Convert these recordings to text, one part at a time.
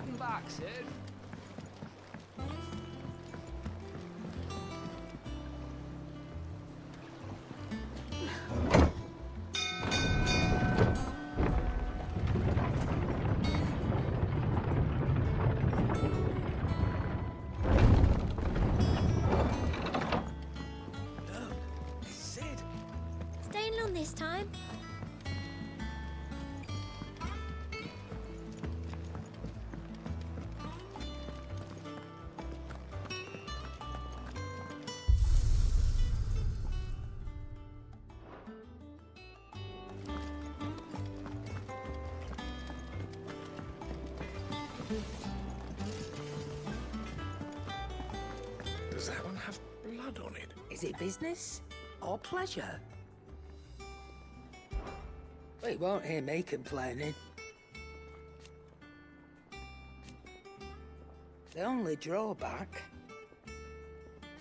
Welcome back, Sid. Staying long this time? Does that one have blood on it? Is it business or pleasure? Well, you won't hear me complaining. The only drawback...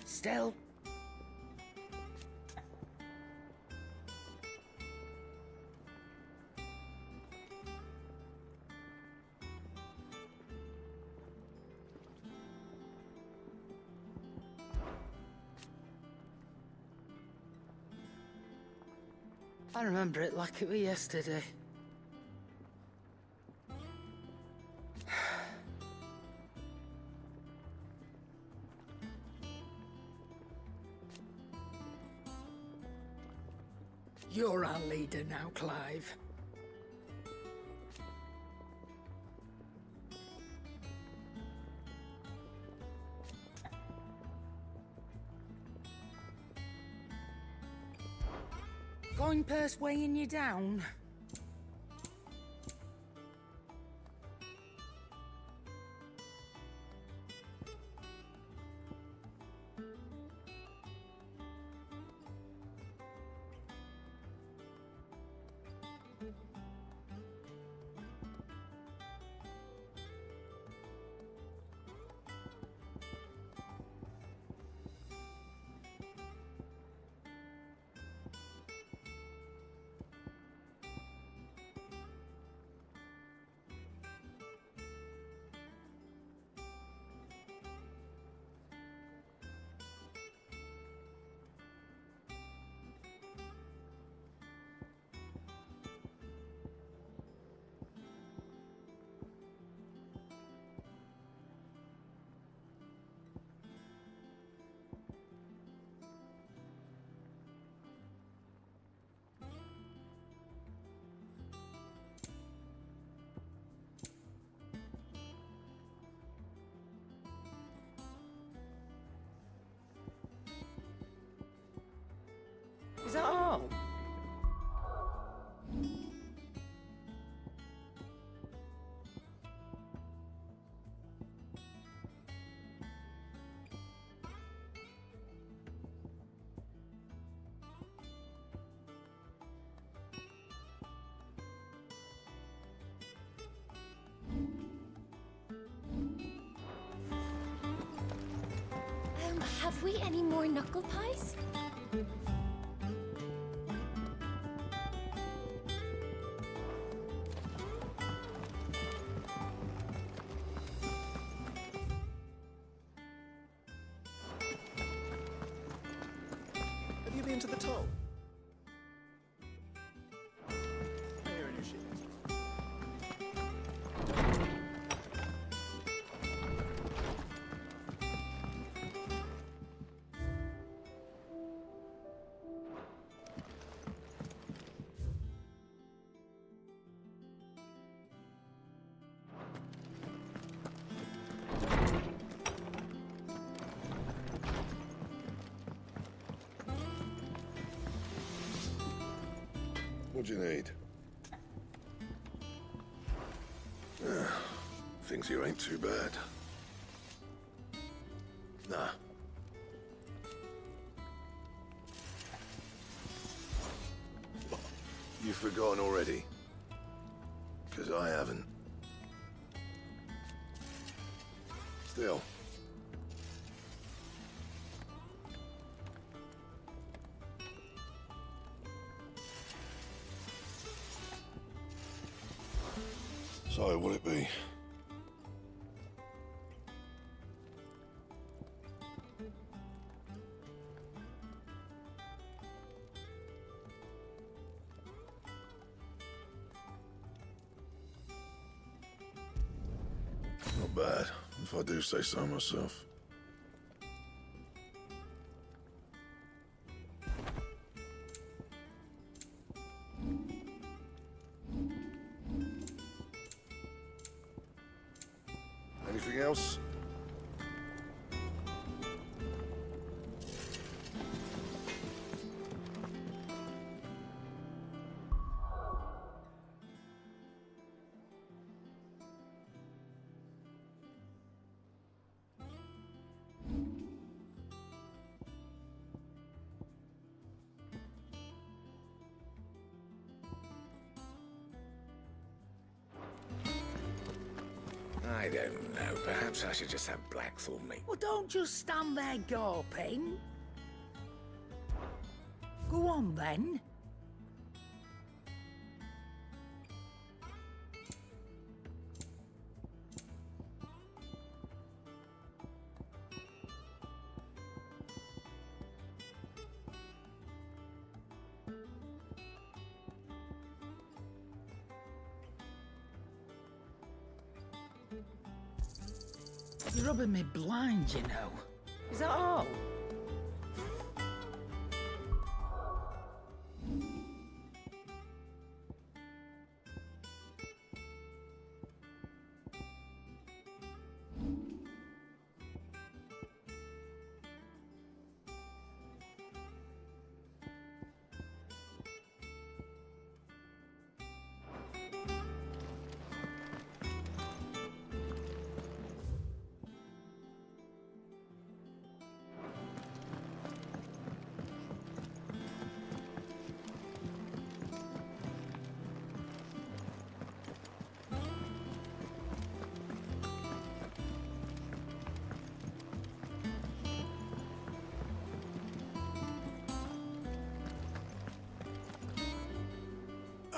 Still... I remember it like it was yesterday. You're our leader now, Clive. Coin purse weighing you down? Is that all? Have we any more knuckle pies? Have you been to the toll? Here in your shit. What do you need? Things here ain't too bad. Nah. You've forgotten already? 'Cause I haven't. Still. So, what'll it be? bad, if I do say so myself. Anything else? I don't know. Perhaps I should just have Blackthorn meet. Well, don't just stand there gawping. Go on, then. You're rubbing me blind, you know. Is that all?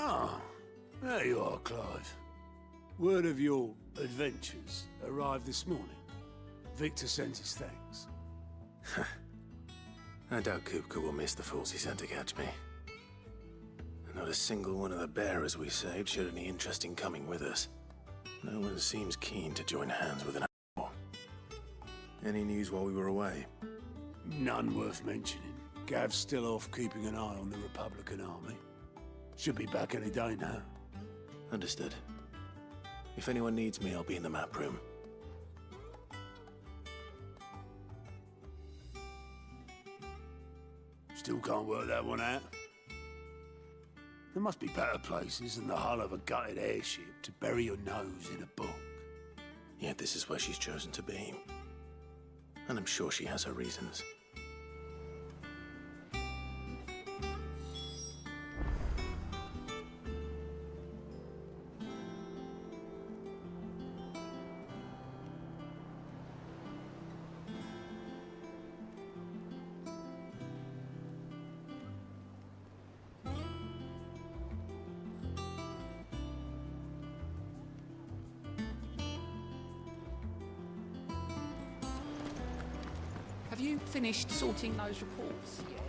Ah, there you are, Clive. Word of your adventures arrived this morning. Victor sent his thanks. I doubt Kupka will miss the fools he sent to catch me. Not a single one of the bearers we saved showed any interest in coming with us. No one seems keen to join hands with an animal. Any news while we were away? None worth mentioning. Gav's still off keeping an eye on the Republican army. Should be back any day now. Understood. If anyone needs me, I'll be in the map room. Still can't work that one out. There must be better places than the hull of a gutted airship to bury your nose in a book. Yet this is where she's chosen to be. And I'm sure she has her reasons. Have you finished sorting those reports yet?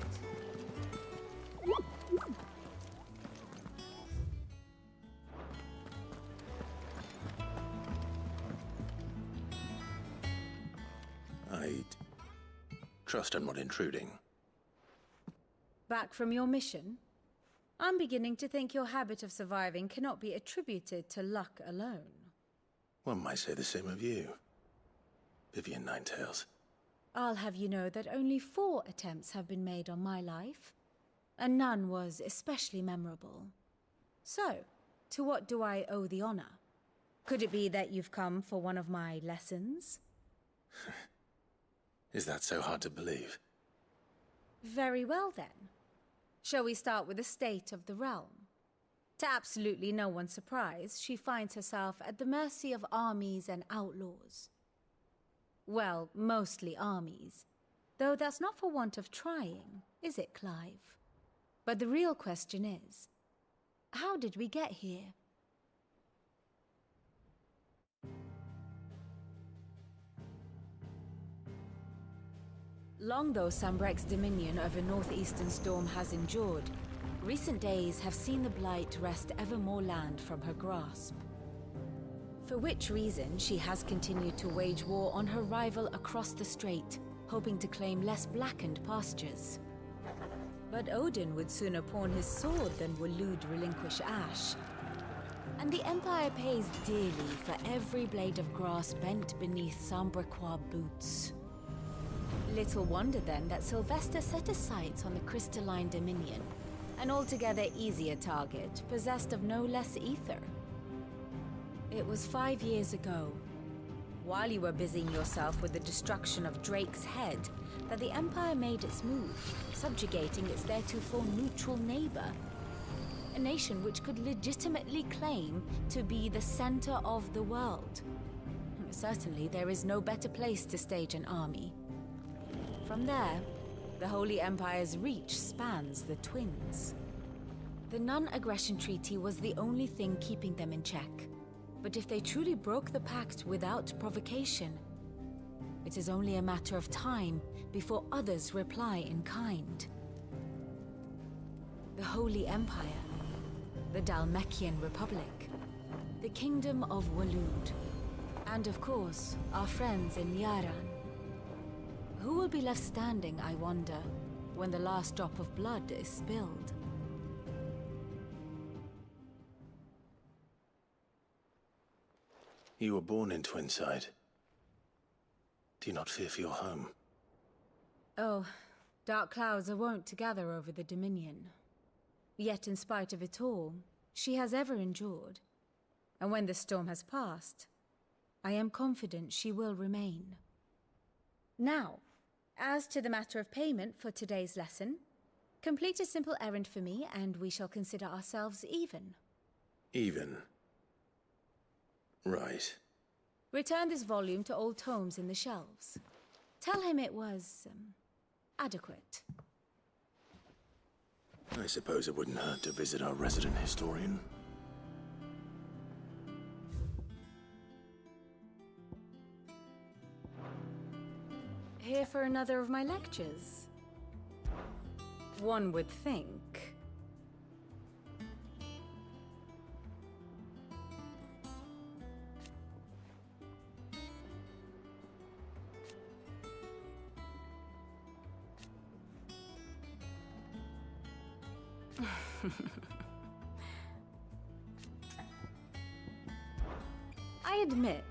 I trust I'm not intruding. Back from your mission? I'm beginning to think your habit of surviving cannot be attributed to luck alone. One might say the same of you, Vivian Ninetails. I'll have you know that only 4 attempts have been made on my life, and none was especially memorable. So, to what do I owe the honor? Could it be that you've come for one of my lessons? Is that so hard to believe? Very well then. Shall we start with the state of the realm? To absolutely no one's surprise, she finds herself at the mercy of armies and outlaws. Well, mostly armies. Though that's not for want of trying, is it, Clive? But the real question is, how did we get here? Long though Sambrek's dominion over northeastern Storm has endured, recent days have seen the Blight wrest ever more land from her grasp. For which reason, she has continued to wage war on her rival across the strait, hoping to claim less blackened pastures. But Odin would sooner pawn his sword than Waloed relinquish Ash. And the Empire pays dearly for every blade of grass bent beneath Sambrequois boots. Little wonder then that Sylvester set his sights on the crystalline Dominion, an altogether easier target, possessed of no less ether. It was 5 years ago, while you were busying yourself with the destruction of Drake's head, that the Empire made its move, subjugating its theretofore neutral neighbor. A nation which could legitimately claim to be the center of the world. Certainly, there is no better place to stage an army. From there, the Holy Empire's reach spans the Twins. The non-aggression treaty was the only thing keeping them in check. But if they truly broke the pact without provocation, it is only a matter of time before others reply in kind. The Holy Empire, the Dhalmekian Republic, the Kingdom of Waloed, and of course, our friends in Yaran. Who will be left standing, I wonder, when the last drop of blood is spilled? You were born in Twinside. Do you not fear for your home? Oh, dark clouds are wont to gather over the Dominion. Yet in spite of it all, she has ever endured. And when the storm has passed, I am confident she will remain. Now, as to the matter of payment for today's lesson, complete a simple errand for me and we shall consider ourselves even. Even? Right. Return this volume to old tomes in the shelves. Tell him it was, adequate. I suppose it wouldn't hurt to visit our resident historian. Here for another of my lectures? One would think. I admit.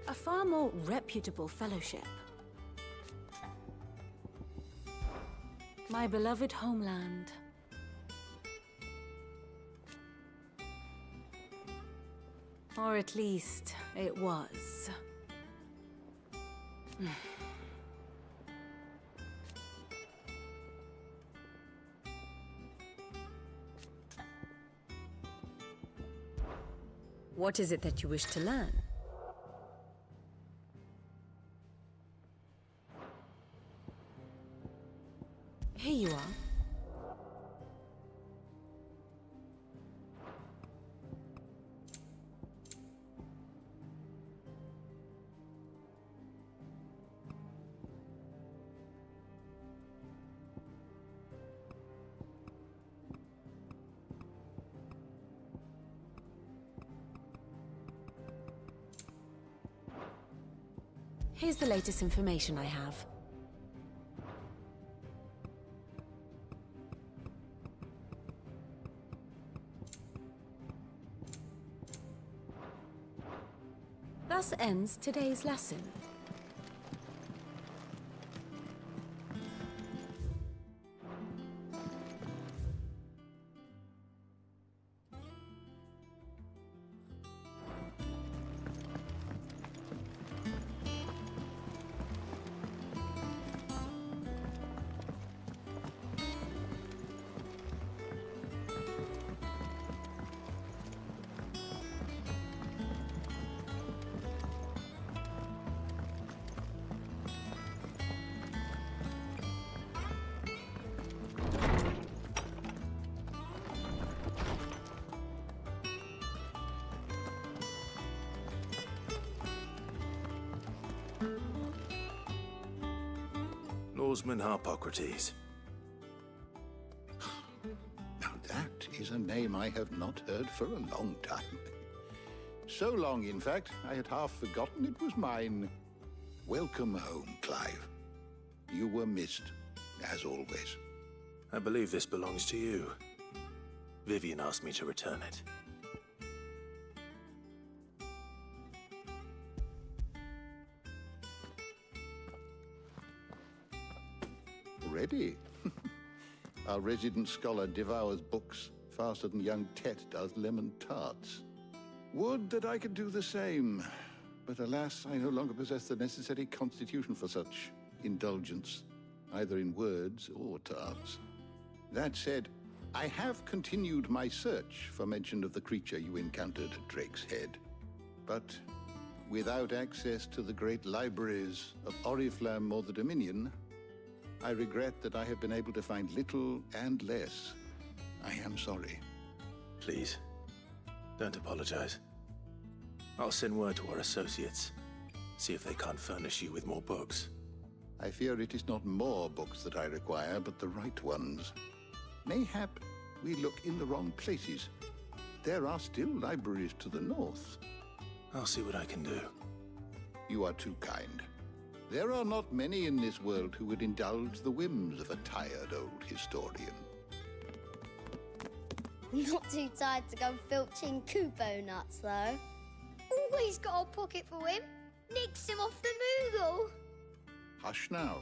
A far more reputable fellowship. My beloved homeland. Or at least, it was. What is it that you wish to learn? Here you are. Here's the latest information I have. Thus ends today's lesson. Oarsman Harpocrates. Now that is a name I have not heard for a long time. So long, in fact, I had half forgotten it was mine. Welcome home, Clive. You were missed, as always. I believe this belongs to you. Vivian asked me to return it. Ready? Our resident scholar devours books faster than young Tet does lemon tarts. Would that I could do the same, but alas, I no longer possess the necessary constitution for such indulgence, either in words or tarts. That said, I have continued my search for mention of the creature you encountered at Drake's Head, but without access to the great libraries of Oriflamme or the Dominion, I regret that I have been able to find little and less. I am sorry. Please, don't apologize. I'll send word to our associates, see if they can't furnish you with more books. I fear it is not more books that I require, but the right ones. Mayhap we look in the wrong places. There are still libraries to the north. I'll see what I can do. You are too kind. There are not many in this world who would indulge the whims of a tired old historian. Not too tired to go filching Kupo nuts, though. Always got a pocket for him. Nicks him off the Moogle. Hush now.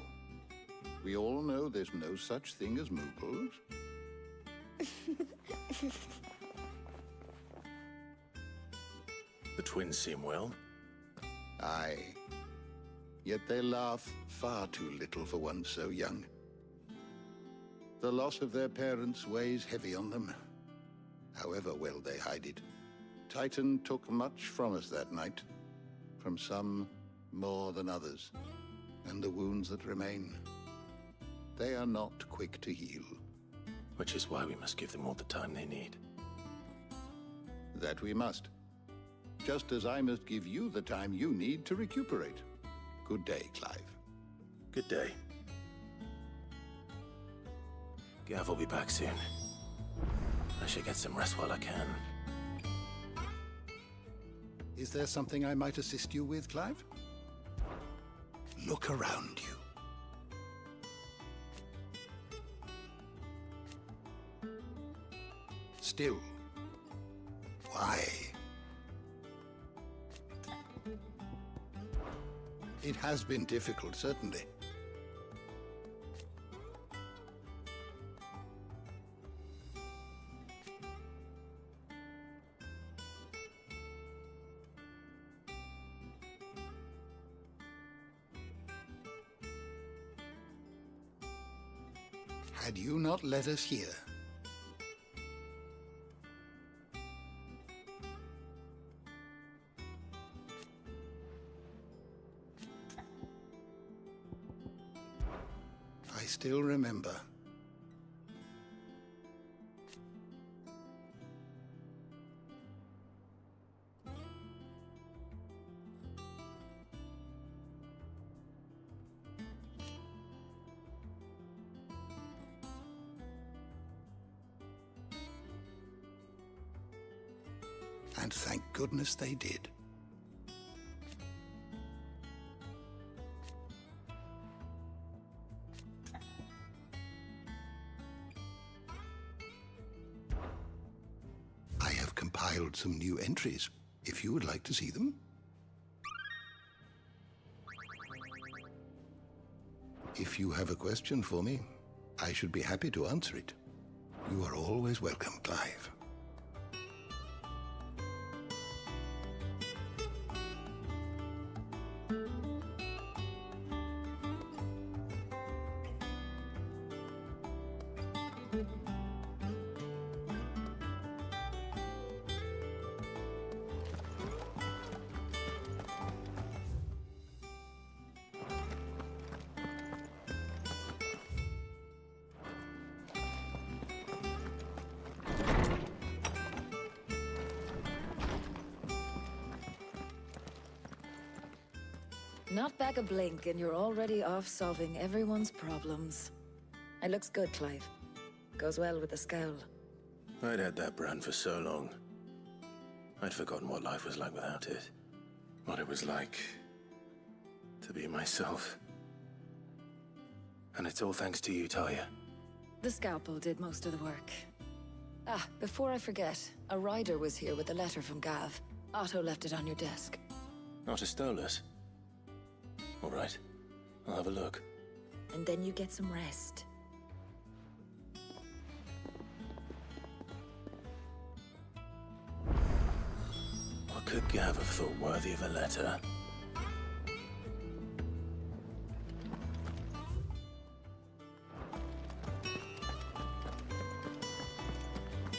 We all know there's no such thing as Moogles. The twins seem well. Aye. Yet they laugh far too little for one so young. The loss of their parents weighs heavy on them, however well they hide it. Titan took much from us that night, from some more than others, and the wounds that remain, they are not quick to heal. Which is why we must give them all the time they need. That we must. Just as I must give you the time you need to recuperate. Good day, Clive. Good day. Gav will be back soon. I should get some rest while I can. Is there something I might assist you with, Clive? Look around you. Still. Why? It has been difficult, certainly. Had you not led us here, I still remember. And thank goodness they did. I have compiled some new entries, if you would like to see them. If you have a question for me, I should be happy to answer it. You are always welcome, Clive. Not back a blink, and you're already off solving everyone's problems. It looks good, Clive. Goes well with the scowl. I'd had that brand for so long. I'd forgotten what life was like without it. What it was like to be myself. And it's all thanks to you, Talia. The scalpel did most of the work. Ah, before I forget, a rider was here with a letter from Gav. Otto left it on your desk. Not a Stolas. All right, I'll have a look. And then you get some rest. What could Gav have thought worthy of a letter?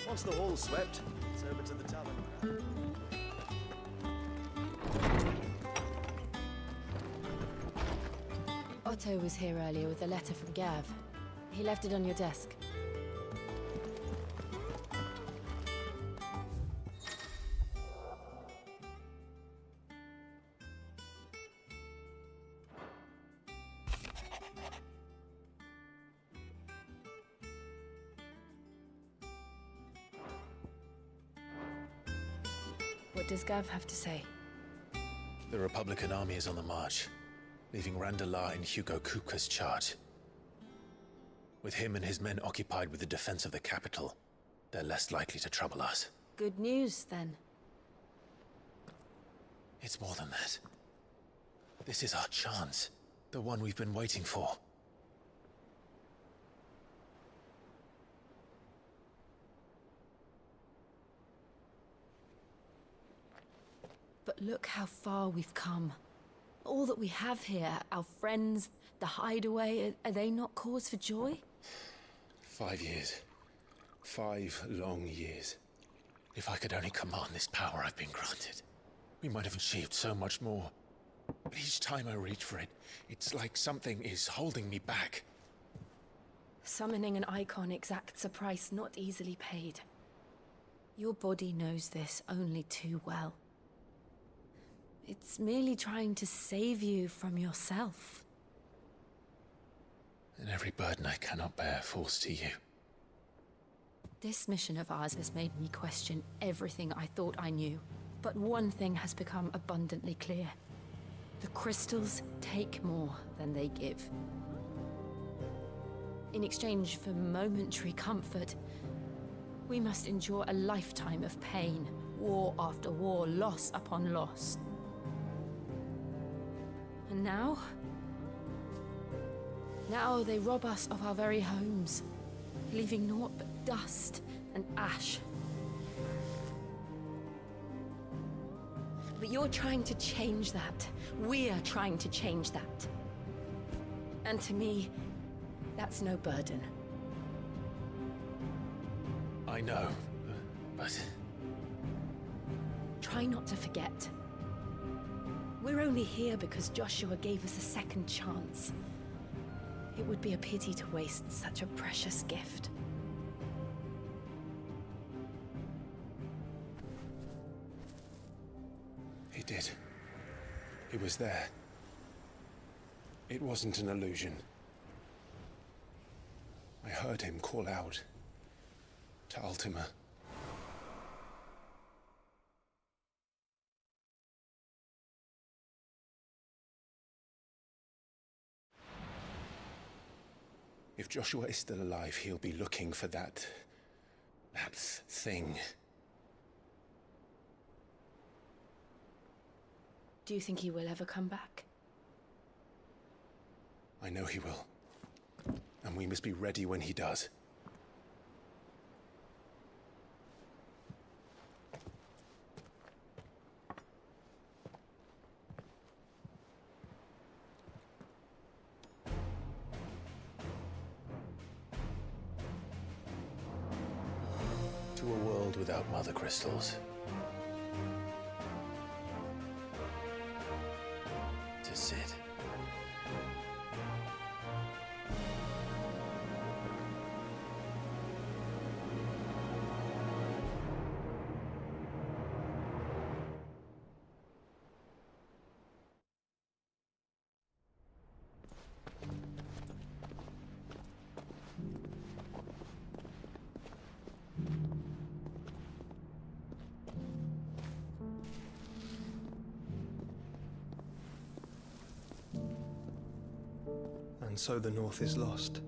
Once the hall's swept, it's over to the tavern. Otto was here earlier with a letter from Gav. He left it on your desk. What does Gav have to say? The Republican army is on the march, leaving Randalar in Hugo Kupka's charge. With him and his men occupied with the defense of the capital, they're less likely to trouble us. Good news, then. It's more than that. This is our chance. The one we've been waiting for. But look how far we've come. All that we have here, our friends, the hideaway, are they not cause for joy? 5 years. 5 long years. If I could only command this power I've been granted, we might have achieved so much more. But each time I reach for it, it's like something is holding me back. Summoning an icon exacts a price not easily paid. Your body knows this only too well. It's merely trying to save you from yourself. And every burden I cannot bear falls to you. This mission of ours has made me question everything I thought I knew. But one thing has become abundantly clear. The crystals take more than they give. In exchange for momentary comfort, we must endure a lifetime of pain, war after war, loss upon loss. And now? Now they rob us of our very homes, leaving naught but dust and ash. But you're trying to change that. We're trying to change that. And to me, that's no burden. I know, but... Try not to forget. We're only here because Joshua gave us a second chance. It would be a pity to waste such a precious gift. He did. He was there. It wasn't an illusion. I heard him call out to Ultima. If Joshua is still alive, he'll be looking for that thing. Do you think he will ever come back? I know he will. And we must be ready when he does. To a world without mother crystals. To Sid. And so the North is lost.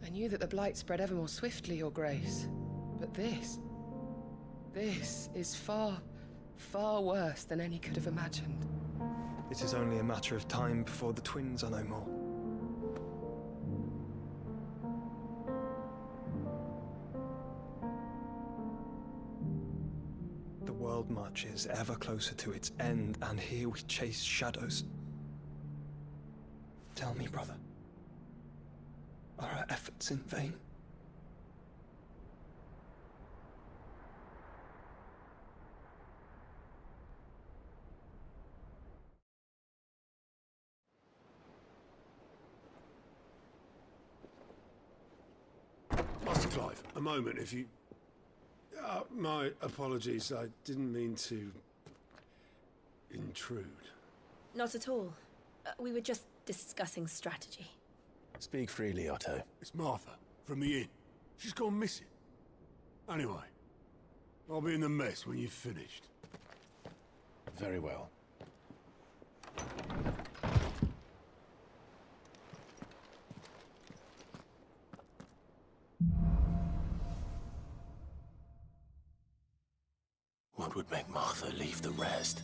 I knew that the Blight spread ever more swiftly, Your Grace. But this is far, far worse than any could have imagined. It is only a matter of time before the twins are no more. The world marches ever closer to its end, and here we chase shadows. Tell me, brother, are our efforts in vain? Master Clive, a moment, if you... my apologies, I didn't mean to... intrude. Not at all. We were just discussing strategy. Speak freely, Otto. It's Martha, from the inn. She's gone missing. Anyway, I'll be in the mess when you've finished. Very well. What would make Martha leave the rest?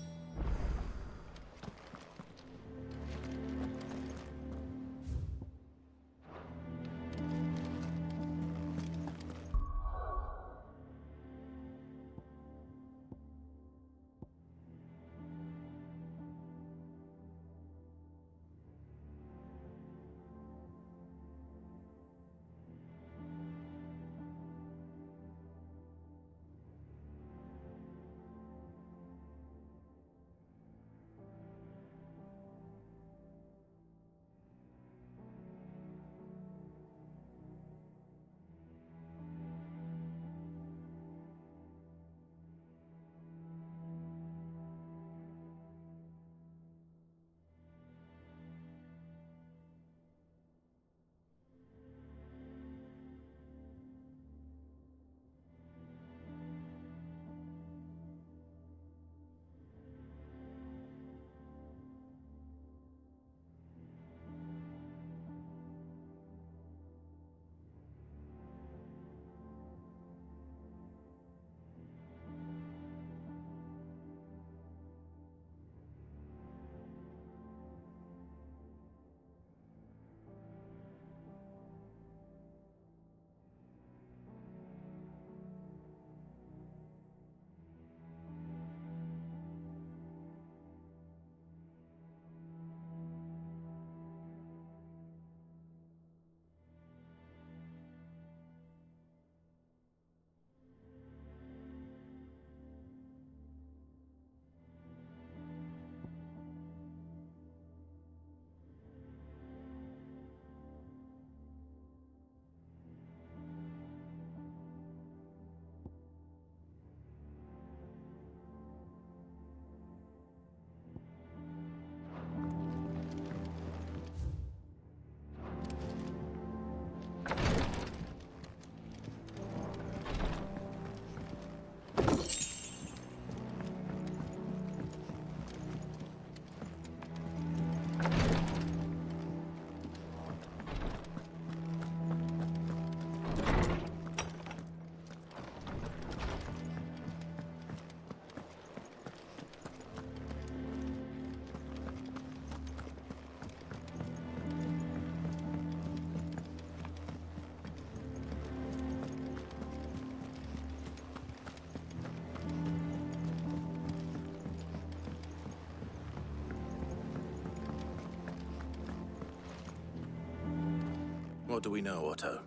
What do we know, Otto?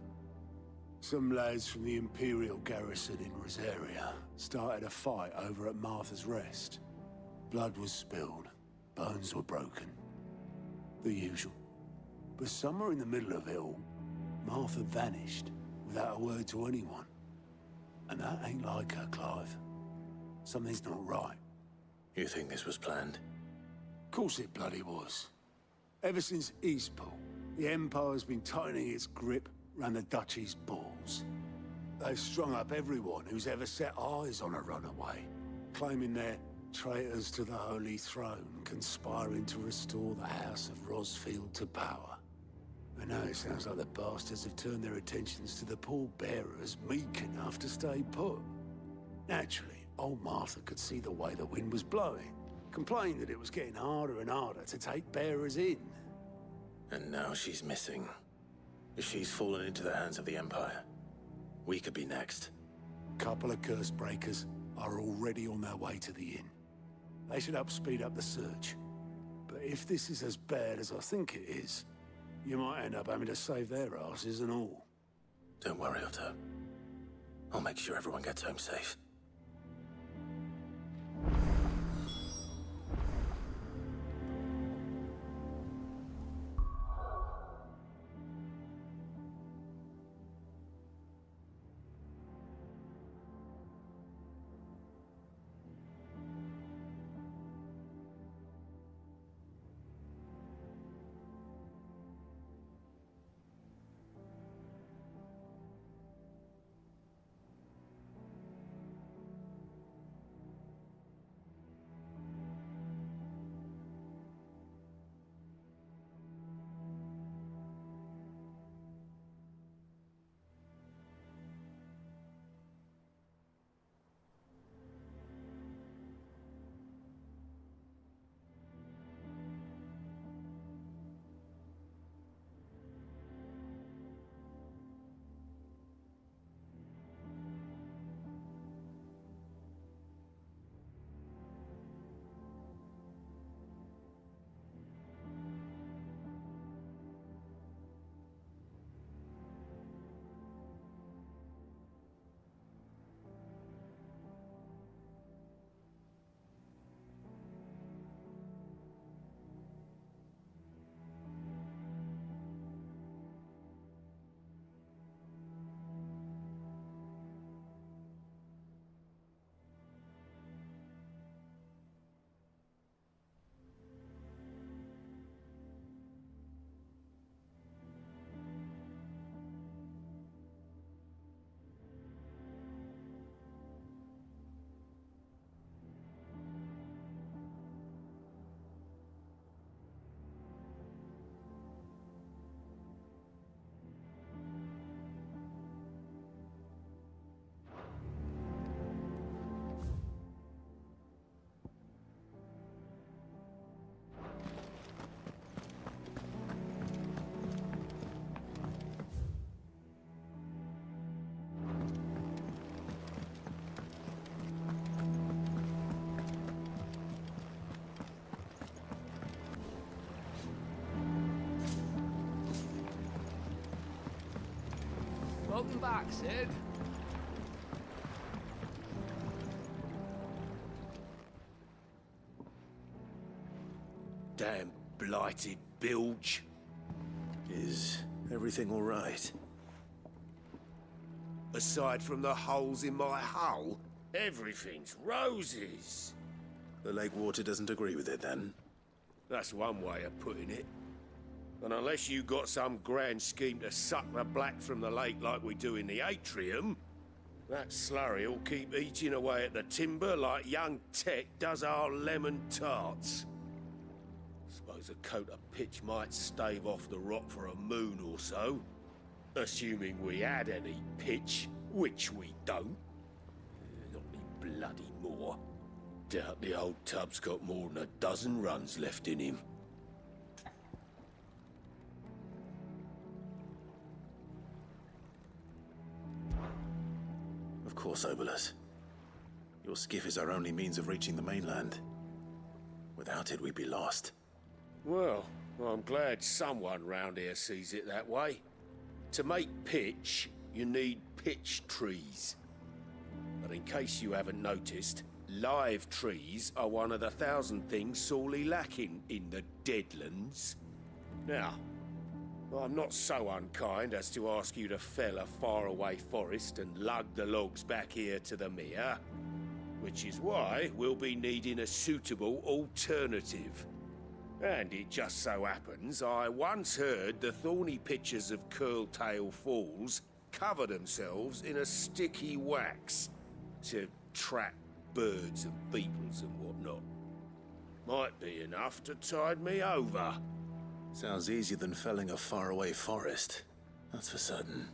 Some lads from the Imperial garrison in Rosaria started a fight over at Martha's Rest. Blood was spilled, bones were broken. The usual. But somewhere in the middle of it all, Martha vanished without a word to anyone. And that ain't like her, Clive. Something's not right. You think this was planned? Of course it bloody was. Ever since Eastpool, the Empire's been tightening its grip round the Duchy's balls. They've strung up everyone who's ever set eyes on a runaway, claiming they're Traitors to the Holy Throne conspiring to restore the House of Rosfield to power. And now it sounds like the bastards have turned their attentions to the pallbearers meek enough to stay put. Naturally, old Martha could see the way the wind was blowing, complained that it was getting harder and harder to take bearers in. And now she's missing. If she's fallen into the hands of the Empire, we could be next. Couple of curse breakers are already on their way to the inn. They should help speed up the search. But if this is as bad as I think it is, you might end up having to save their asses and all. Don't worry, Otto. I'll make sure everyone gets home safe. Welcome back, Sid. Damn blighted bilge. Is everything all right? Aside from the holes in my hull, everything's roses. The lake water doesn't agree with it, then? That's one way of putting it. And unless you got some grand scheme to suck the black from the lake like we do in the atrium, that slurry'll keep eating away at the timber like young Tech does our lemon tarts. Suppose a coat of pitch might stave off the rot for a moon or so. Assuming we had any pitch, which we don't. Not any bloody more. Doubt the old tub's got more than a dozen runs left in him. Of course, Obolus. Your skiff is our only means of reaching the mainland. Without it, we'd be lost. Well, I'm glad someone round here sees it that way. To make pitch, you need pitch trees. But in case you haven't noticed, live trees are one of the 1,000 things sorely lacking in the Deadlands. Now, I'm not so unkind as to ask you to fell a faraway forest and lug the logs back here to the mere, which is why we'll be needing a suitable alternative. And it just so happens I once heard the thorny pitchers of Curltail Falls cover themselves in a sticky wax to trap birds and beetles and whatnot. Might be enough to tide me over. Sounds easier than felling a faraway forest. That's for certain.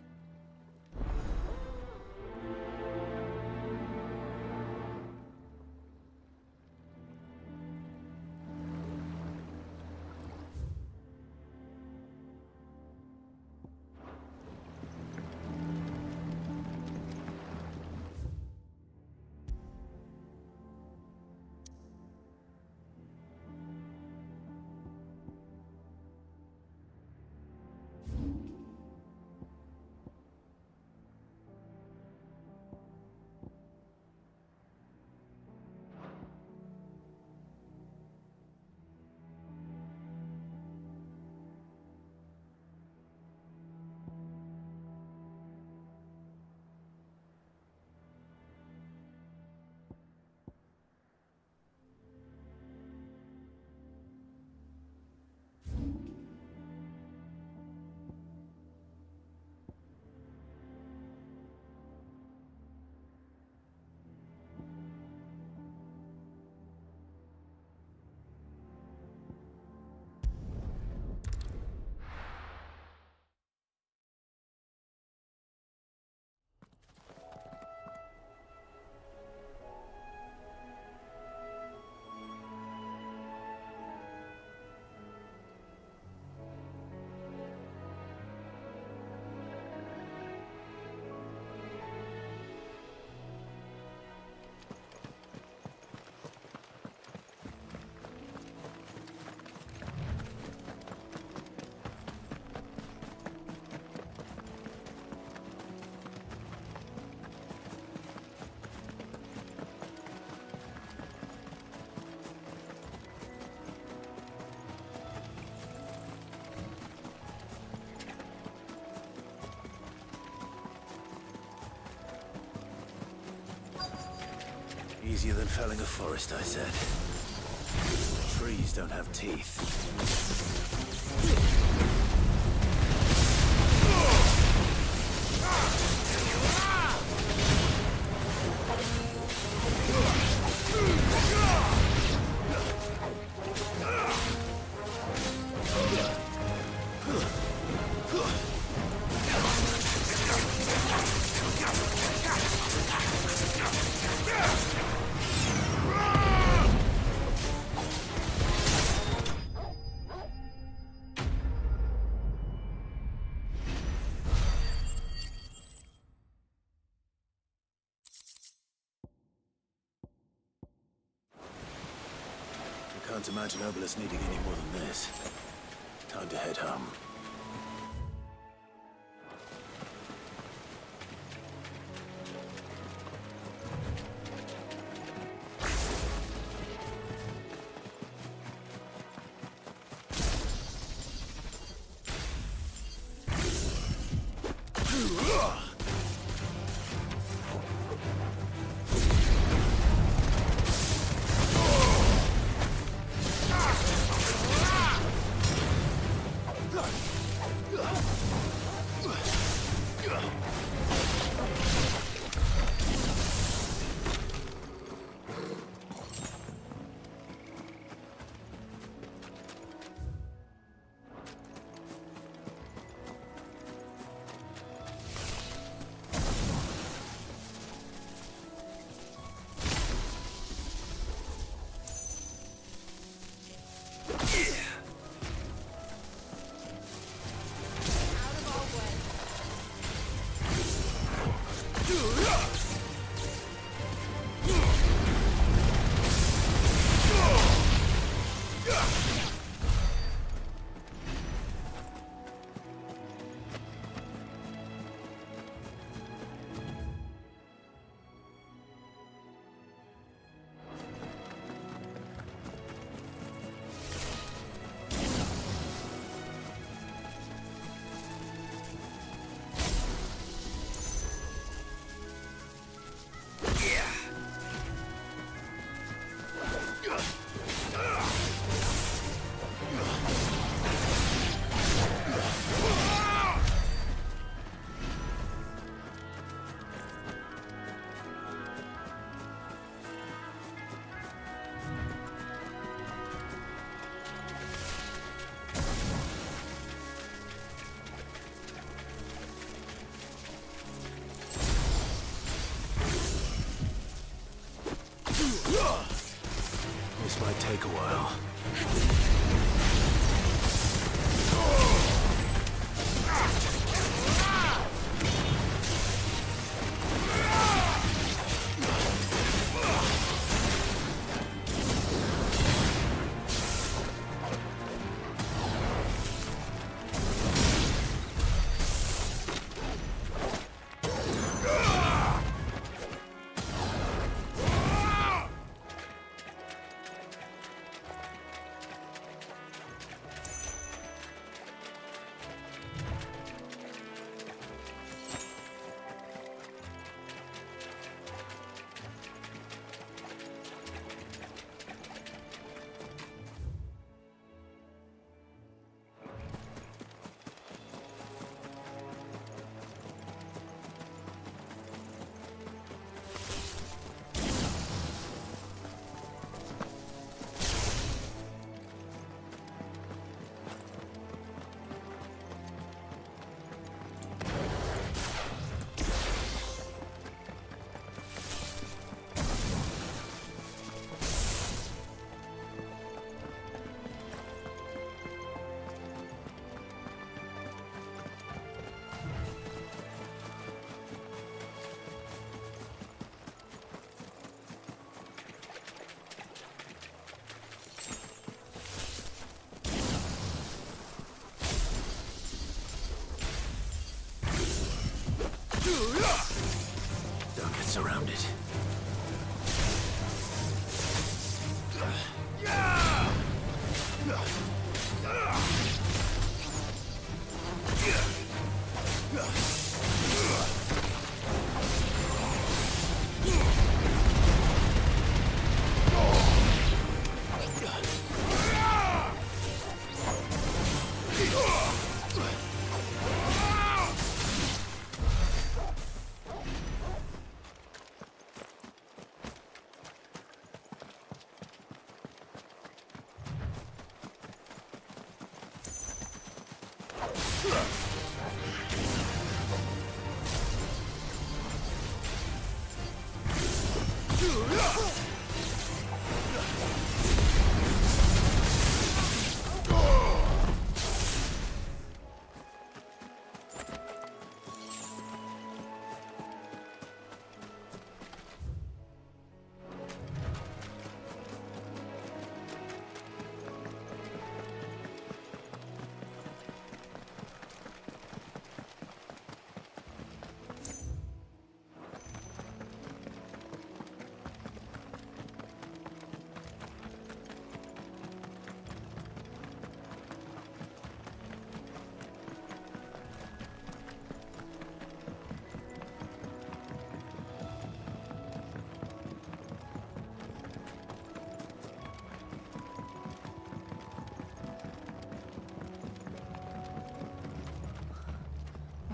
Easier than felling a forest, I said. Trees don't have teeth. Can't imagine Obelisk needing any more than this. Time to head home. Look! This might take a while. Don't get surrounded.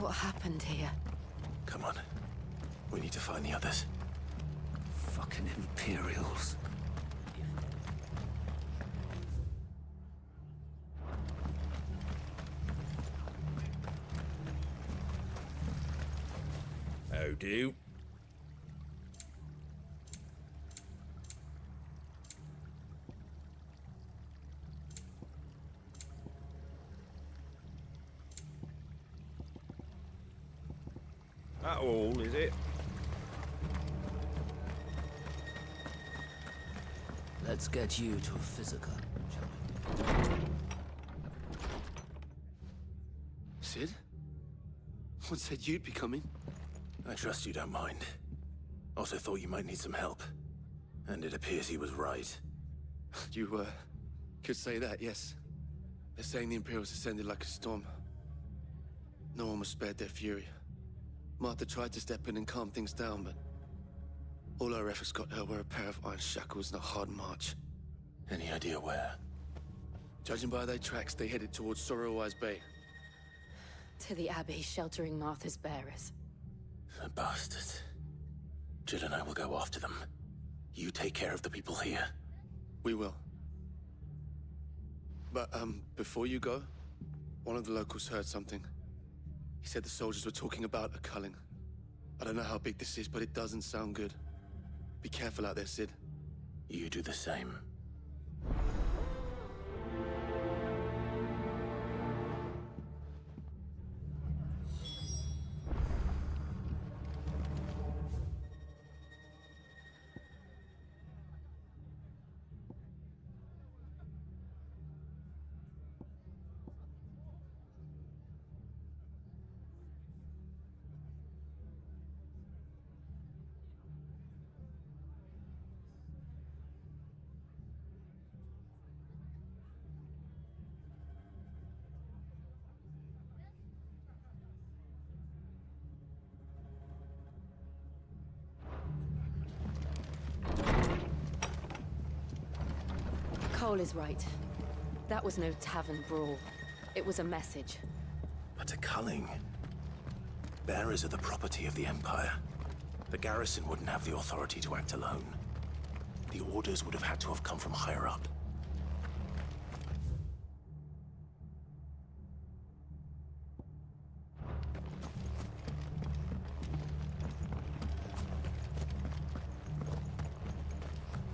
What happened here? Come on. We need to find the others. Fucking Imperials. How do? That all, is it? Let's get you to a physical, shall we? Sid? What said you'd be coming? I trust you don't mind. Also thought you might need some help. And it appears he was right. You, could say that, yes. They're saying the Imperials ascended like a storm. No one was spared their fury. Martha tried to step in and calm things down, but all our efforts got her were a pair of iron shackles and a hard march. Any idea where? Judging by their tracks, they headed towards Sorrowwise Bay. To the Abbey, sheltering Martha's bearers. The bastards. Jill and I will go after them. You take care of the people here. We will. But, before you go, one of the locals heard something. He said the soldiers were talking about a culling. I don't know how big this is, but it doesn't sound good. Be careful out there, Sid. You do the same. Cole is right. That was no tavern brawl. It was a message. But to Culling, bearers are the property of the Empire. The garrison wouldn't have the authority to act alone. The orders would have had to have come from higher up.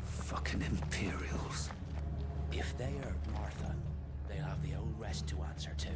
Fucking Imperials. If they hurt Martha, they'll have the whole rest to answer to.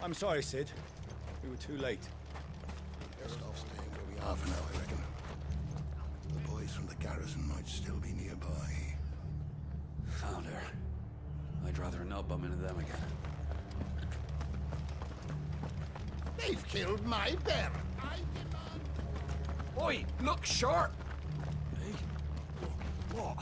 I'm sorry, Sid. We were too late. Best off staying where we are for now, I reckon. The boys from the garrison might still be nearby. Found her. I'd rather not bump into them again. They've killed my bear. Oi, look sharp! Hey? What?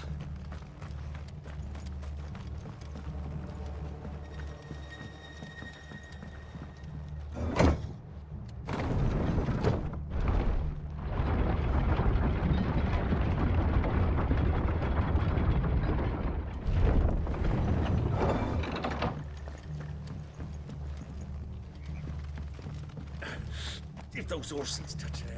If those horses touch an arrow,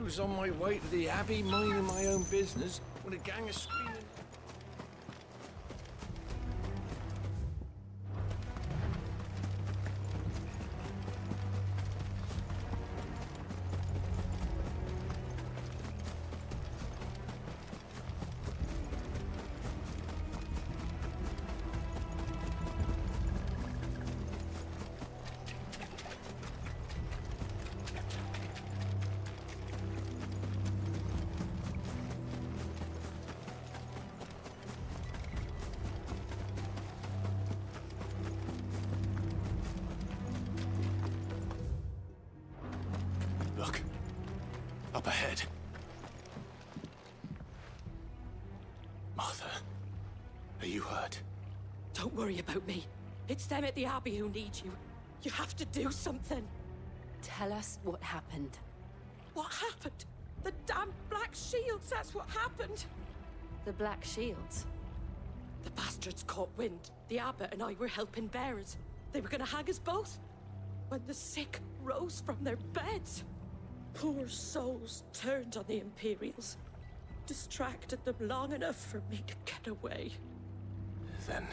was on my way to the Abbey, minding my own business, when a gang of screaming... Look. Up ahead. Martha, are you hurt? Don't worry about me. It's them at the Abbey who need you. You have to do something. Tell us what happened. What happened? The damn Black Shields, that's what happened. The Black Shields? The bastards caught wind. The abbot and I were helping bearers. They were gonna hang us both. When the sick rose from their beds, poor souls turned on the Imperials. Distracted them long enough for me to get away. Then...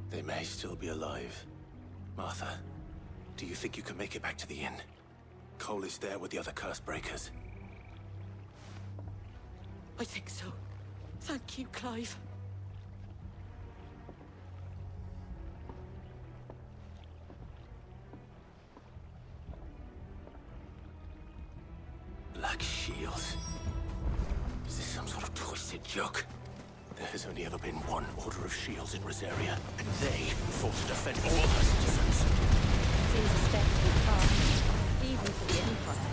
they may still be alive. Martha, do you think you can make it back to the inn? Cole is there with the other curse breakers. I think so. Thank you, Clive. Black Shields? Is this some sort of twisted joke? There has only ever been one Order of Shields in Rosaria, and they fought to defend all her citizens. Seems a step too far, even for the Empire.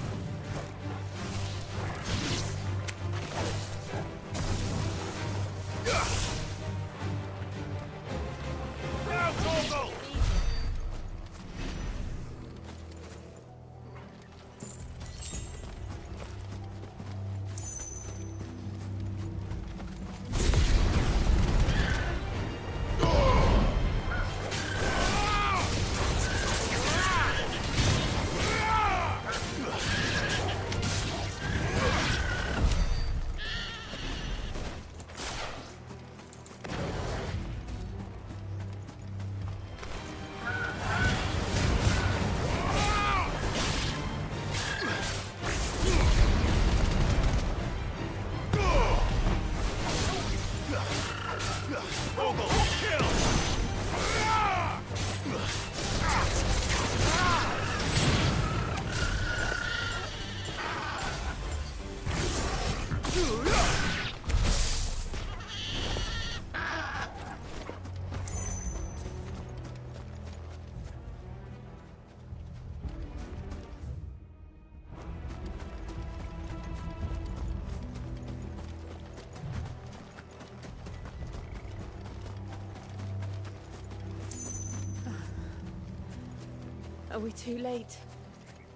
Are we too late?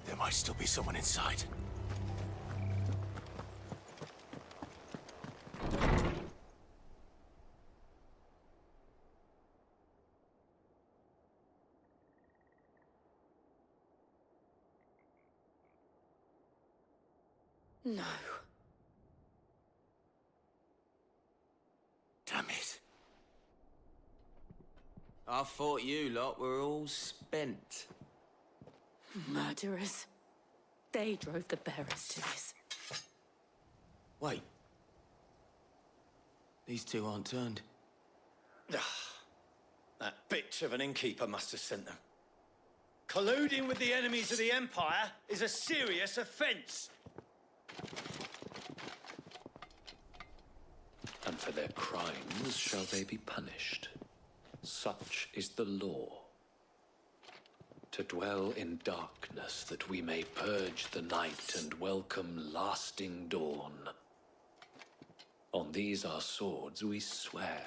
There might still be someone inside. No. Damn it. I thought you lot were all spent. Murderers. They drove the bearers to this. Wait. These two aren't turned. That bitch of an innkeeper must have sent them. Colluding with the enemies of the Empire is a serious offense. And for their crimes shall they be punished. Such is the law. To dwell in darkness that we may purge the night and welcome lasting dawn. On these our swords we swear.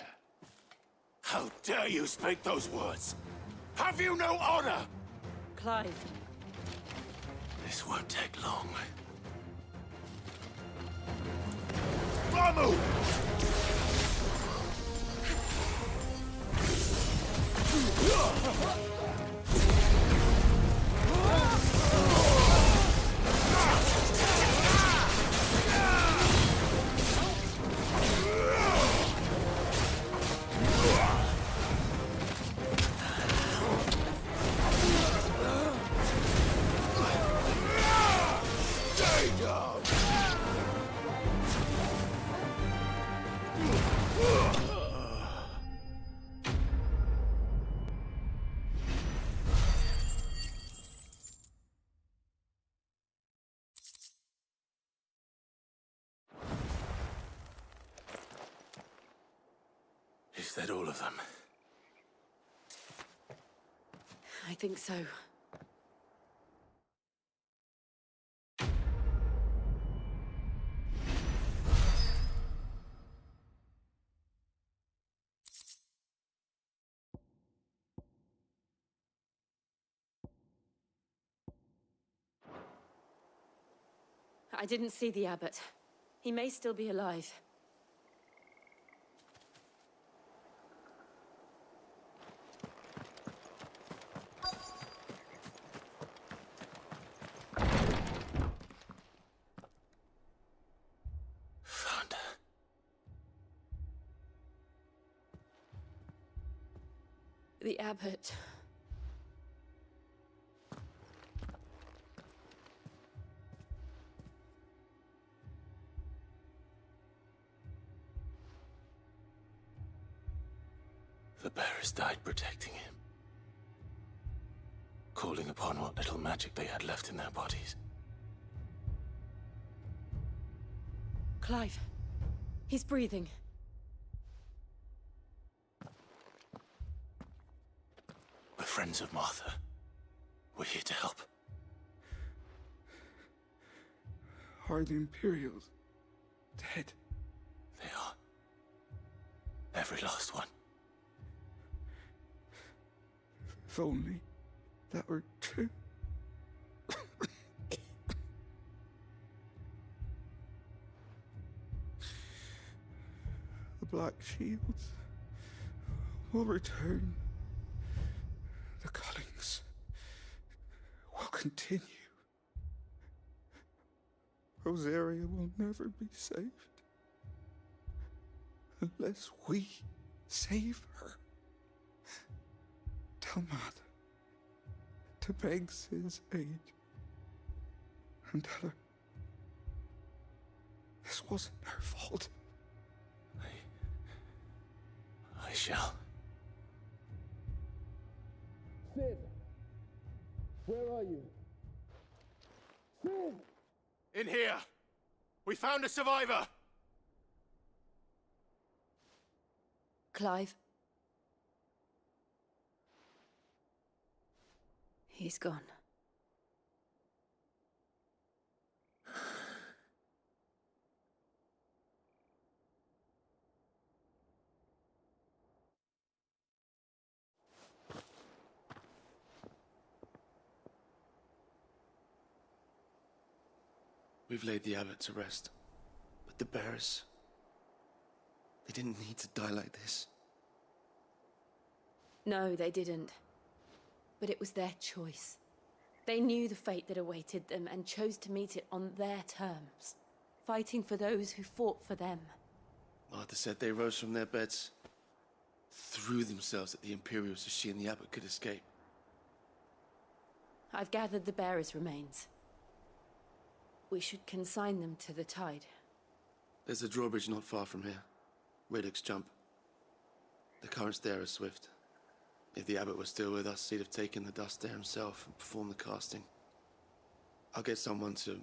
How dare you speak those words? Have you no honor? Clive. This won't take long. Ramu! of them? I think so. I didn't see the abbot. He may still be alive. Found her. The abbot. The bearers died protecting him. Calling upon what little magic they had left in their bodies. Clive. He's breathing. We're friends of Martha. We're here to help. Are the Imperials dead? They are. Every last one. If only that were true. The Black Shields will return. The cullings will continue. Rosaria will never be saved unless we save her. Tell Mother to beg Sid's aid and tell her this wasn't her fault. I shall. Sid, where are you? Sid! In here! We found a survivor! Clive. He's gone. We've laid the abbot to rest. But the bearers... they didn't need to die like this. No, they didn't. But it was their choice. They knew the fate that awaited them and chose to meet it on their terms, fighting for those who fought for them. Martha said they rose from their beds, threw themselves at the Imperials so she and the abbot could escape. I've gathered the bearers' remains. We should consign them to the tide. There's a drawbridge not far from here. Reddick's Jump. The currents there are swift. If the abbot was still with us, he'd have taken the dust there himself and performed the casting. I'll get someone to...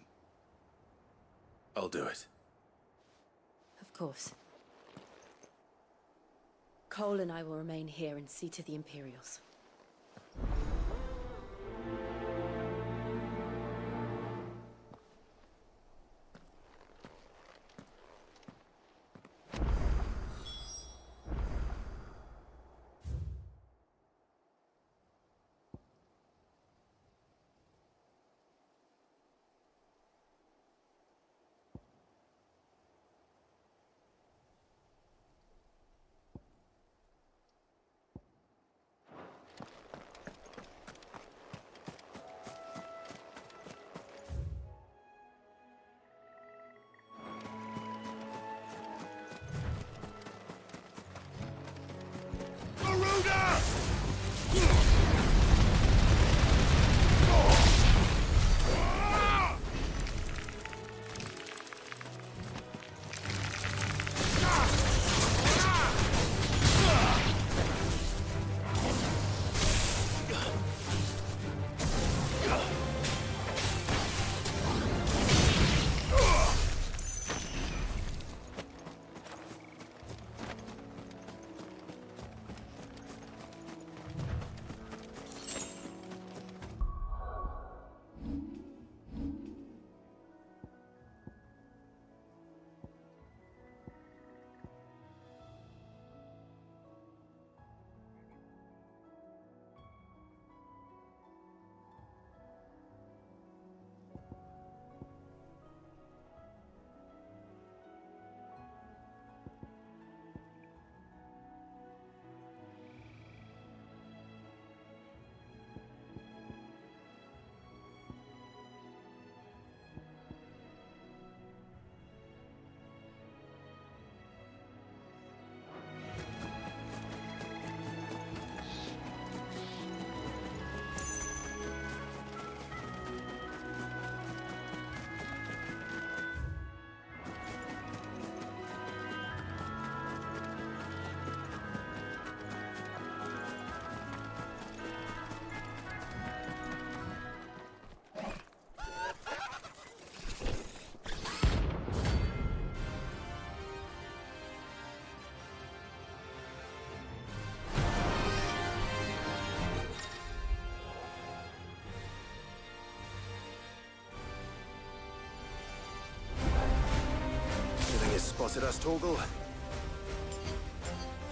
I'll do it. Of course. Cole and I will remain here and see to the Imperials. spotted us, Torgal?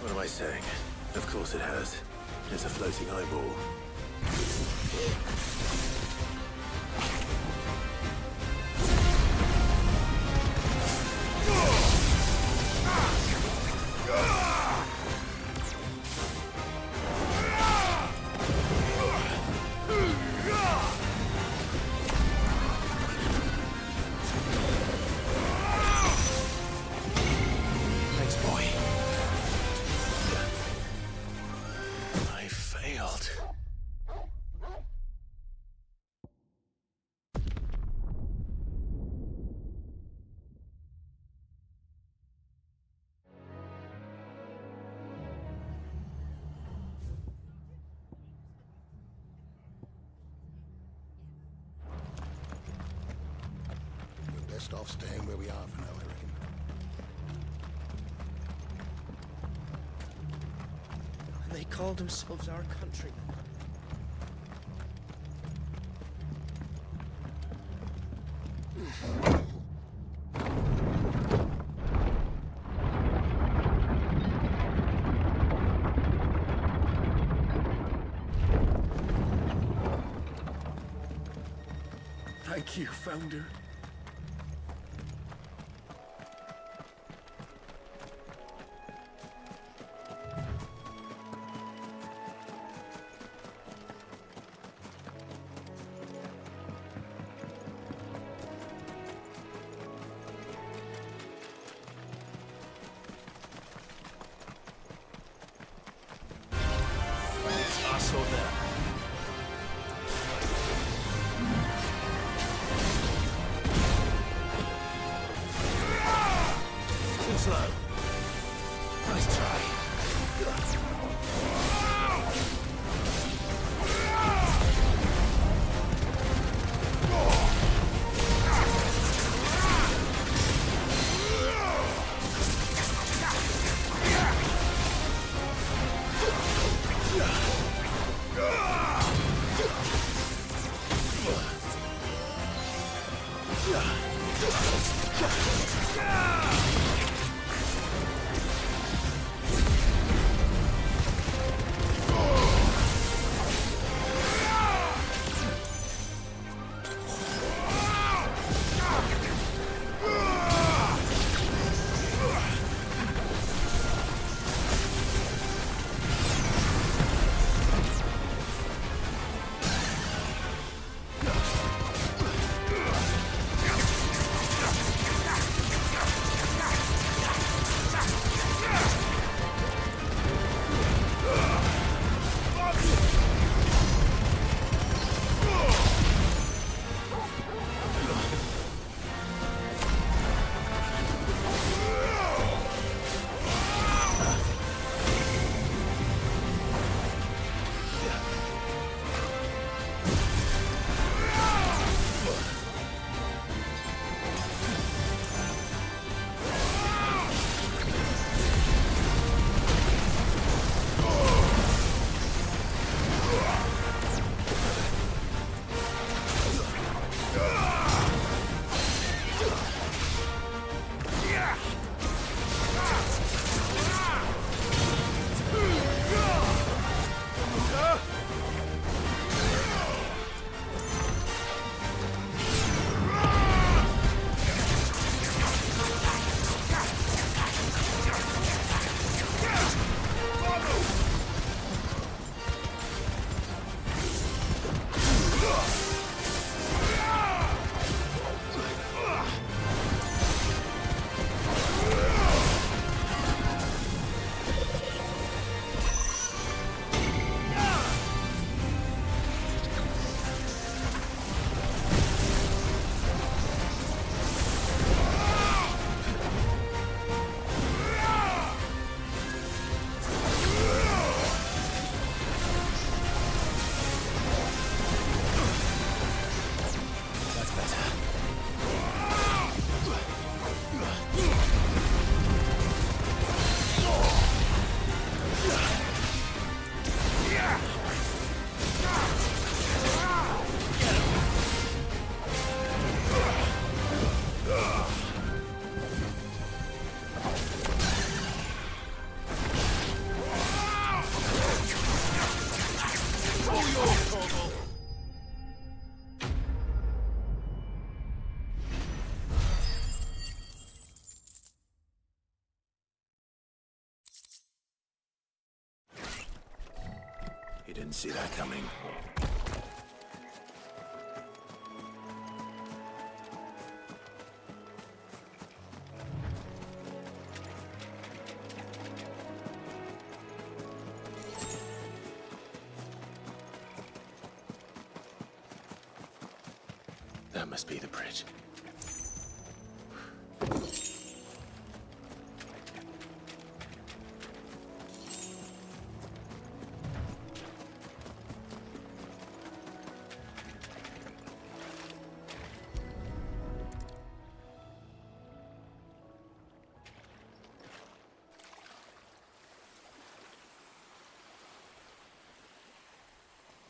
What am I saying? Of course it has. It's a floating eyeball. Thanks, boy. I failed. We're best off staying where we are for now, I reckon. And they call themselves our countrymen. Thank you, Founder. It's us or them. Too slow. Nice try. didn't see that coming. That must be the bridge.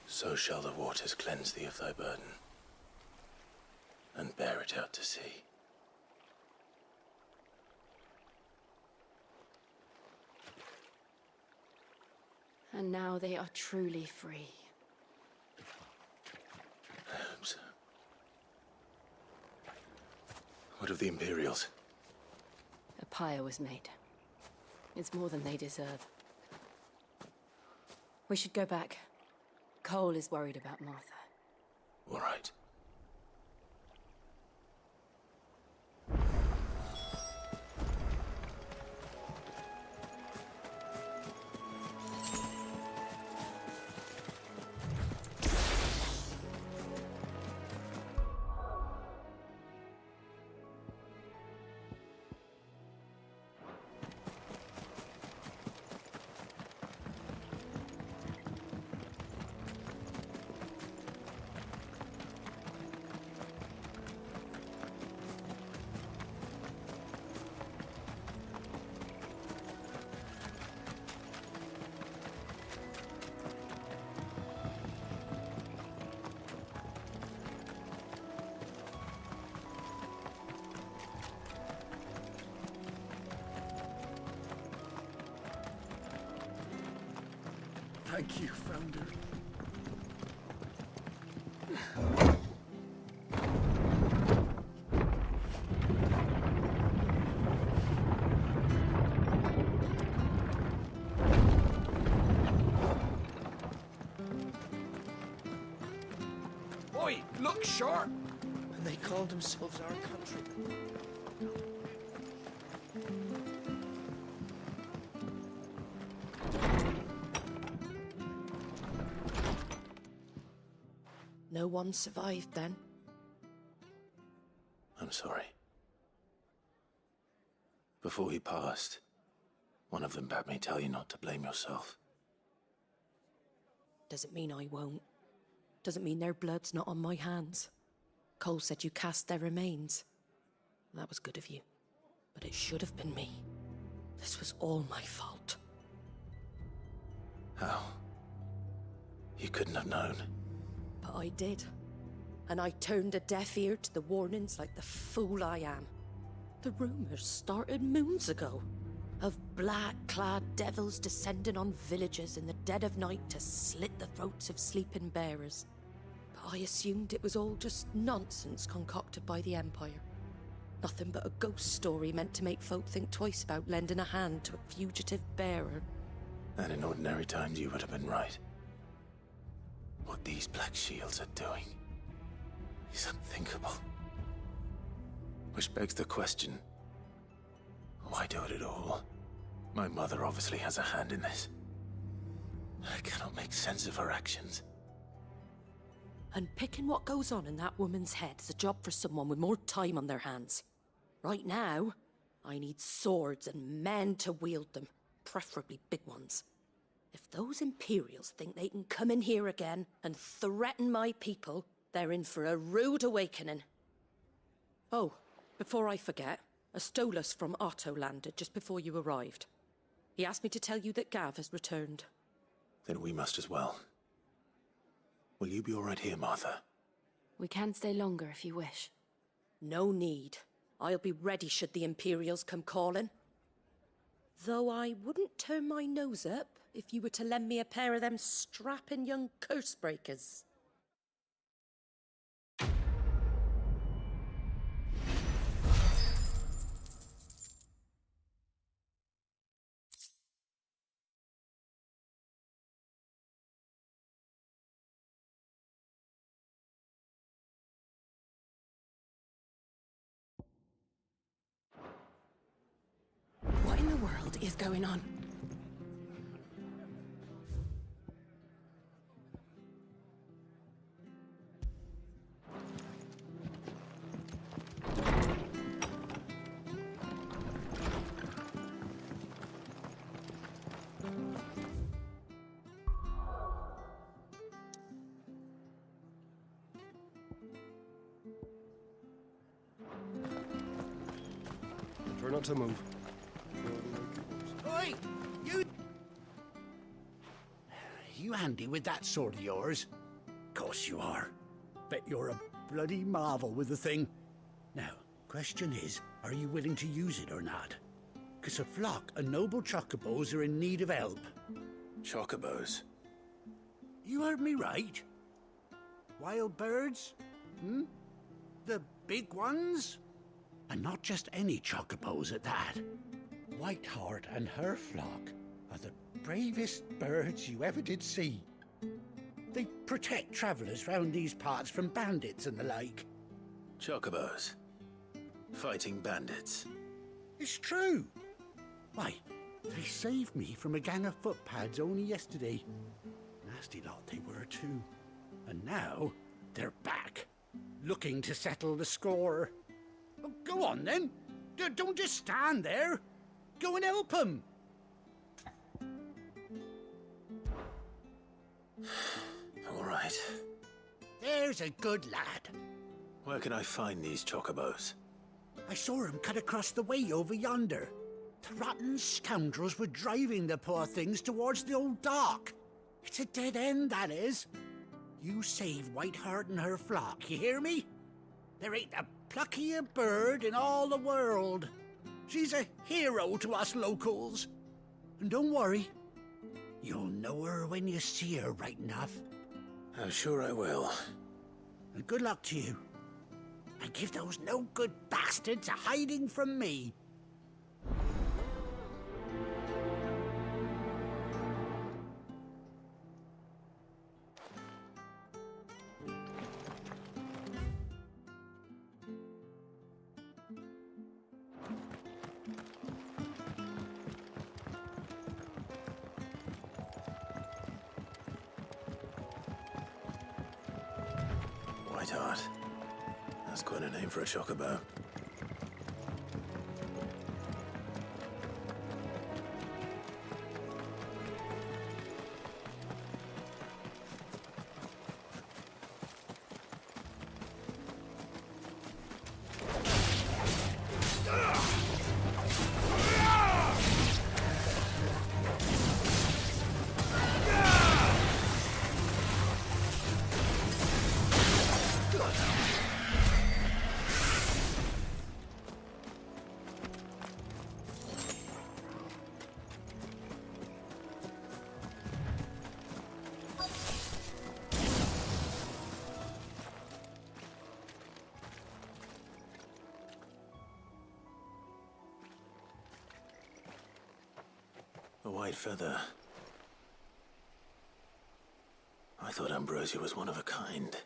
So shall the waters cleanse thee of thy burden, and bear it out to sea. And now they are truly free. I hope so. What of the Imperials? A pyre was made. It's more than they deserve. We should go back. Cole is worried about Martha. All right. Thank you, Founder. Oi, look sharp! And they called themselves our countrymen. No one survived then? I'm sorry. Before he passed, one of them bade me tell you not to blame yourself. Doesn't mean I won't. Doesn't mean their blood's not on my hands. Cole said you cast their remains. That was good of you. But it should have been me. This was all my fault. How? You couldn't have known. But I did. And I turned a deaf ear to the warnings like the fool I am. The rumors started moons ago. Of black-clad devils descending on villages in the dead of night to slit the throats of sleeping bearers. But I assumed it was all just nonsense concocted by the Empire. Nothing but a ghost story meant to make folk think twice about lending a hand to a fugitive bearer. And in ordinary times you would have been right. What these Black Shields are doing is unthinkable. Which begs the question, why do it at all? My mother obviously has a hand in this. I cannot make sense of her actions. And picking what goes on in that woman's head is a job for someone with more time on their hands. Right now, I need swords and men to wield them, preferably big ones. If those Imperials think they can come in here again and threaten my people, they're in for a rude awakening. Oh, before I forget, a Stolas from Otto landed just before you arrived. He asked me to tell you that Gav has returned. Then we must as well. Will you be all right here, Martha? We can stay longer if you wish. No need. I'll be ready should the Imperials come calling. Though I wouldn't turn my nose up if you were to lend me a pair of them strapping young curse breakers. world is going on? Try not to move. Oi! You handy with that sword of yours? Course you are. Bet you're a bloody marvel with the thing. Now, question is, are you willing to use it or not? 'Cause a flock of noble chocobos are in need of help. Chocobos? You heard me right. Wild birds? Hmm? The big ones? And not just any chocobos at that. Whiteheart and her flock are the bravest birds you ever did see. They protect travellers round these parts from bandits and the like. Chocobos? Fighting bandits? It's true. Why, they saved me from a gang of footpads only yesterday. Nasty lot they were too. And now they're back, looking to settle the score. Oh, go on then. Don't just stand there. Go and help them. All right. There's a good lad. Where can I find these chocobos? I saw him cut across the way over yonder. The rotten scoundrels were driving the poor things towards the old dock. It's a dead end, that is. You save Whiteheart and her flock, you hear me? There ain't a pluckier bird in all the world. She's a hero to us locals. And don't worry, you'll know her when you see her right enough. I'm sure I will. And good luck to you. And give those no-good bastards a hiding from me. Whiteheart. That's quite a name for a chocobo. A white feather. I thought Ambrosia was one of a kind.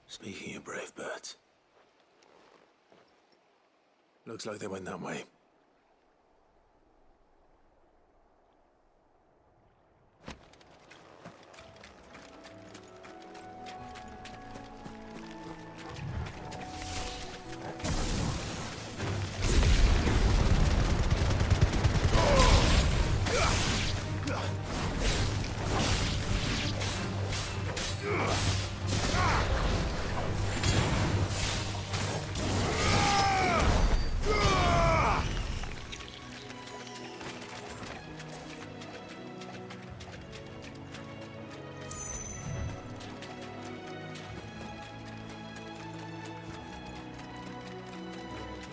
Speaking of brave birds. Looks like they went that way.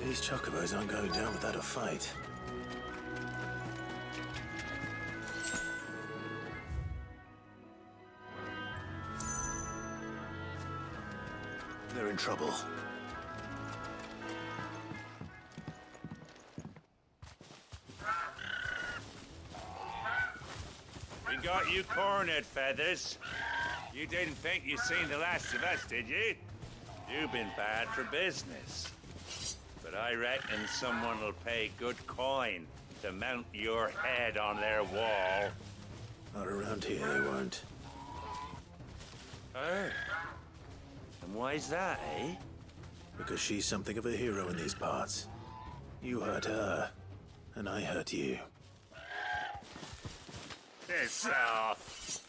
These chocobos aren't going down without a fight. They're in trouble. We got you cornered, Feathers. You didn't think you'd seen the last of us, did you? You've been bad for business. But I reckon someone will pay good coin to mount your head on their wall. Not around here, they won't. Oh. And why's that, eh? Because she's something of a hero in these parts. You hurt her, and I hurt you. Piss off.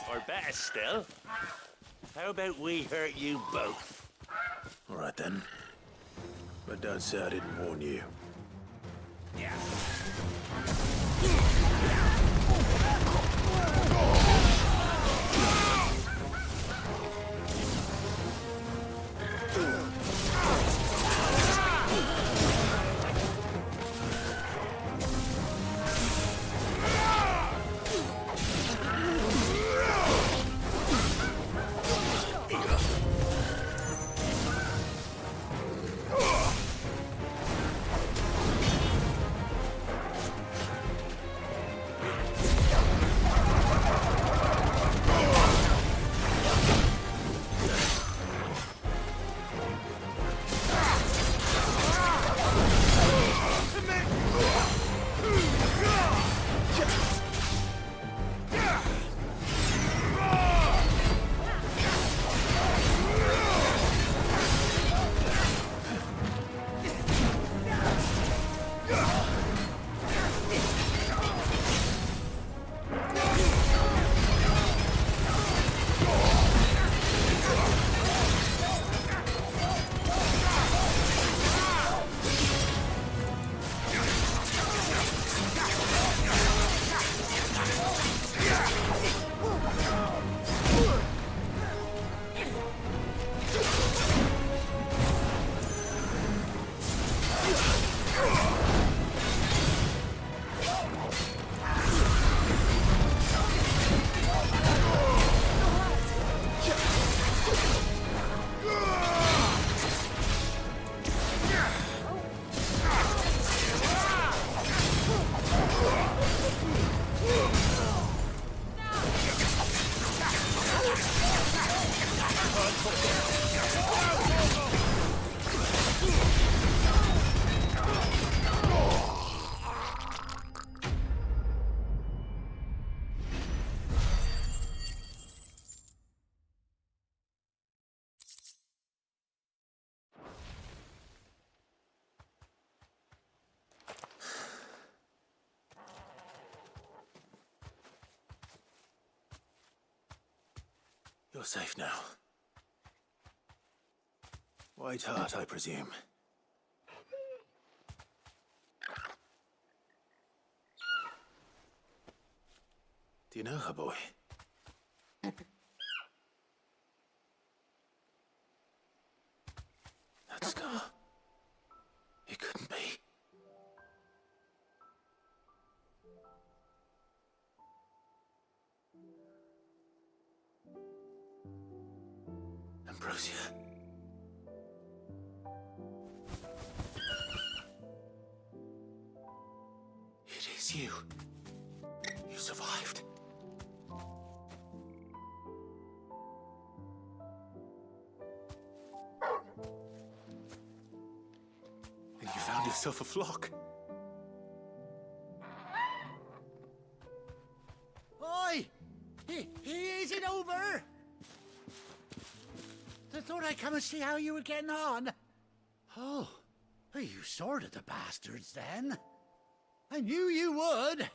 Or better still, how about we hurt you both? All right then. But don't say I didn't warn you. Yeah. You're safe now. White Heart, I presume. Do you know her, boy? That scar. It couldn't be. Ambrosia. It is you. You survived. And you found yourself a flock. Oi! Is it over? I thought I'd come and see how you were getting on. Oh, well, you sorted the bastards then. I knew you would.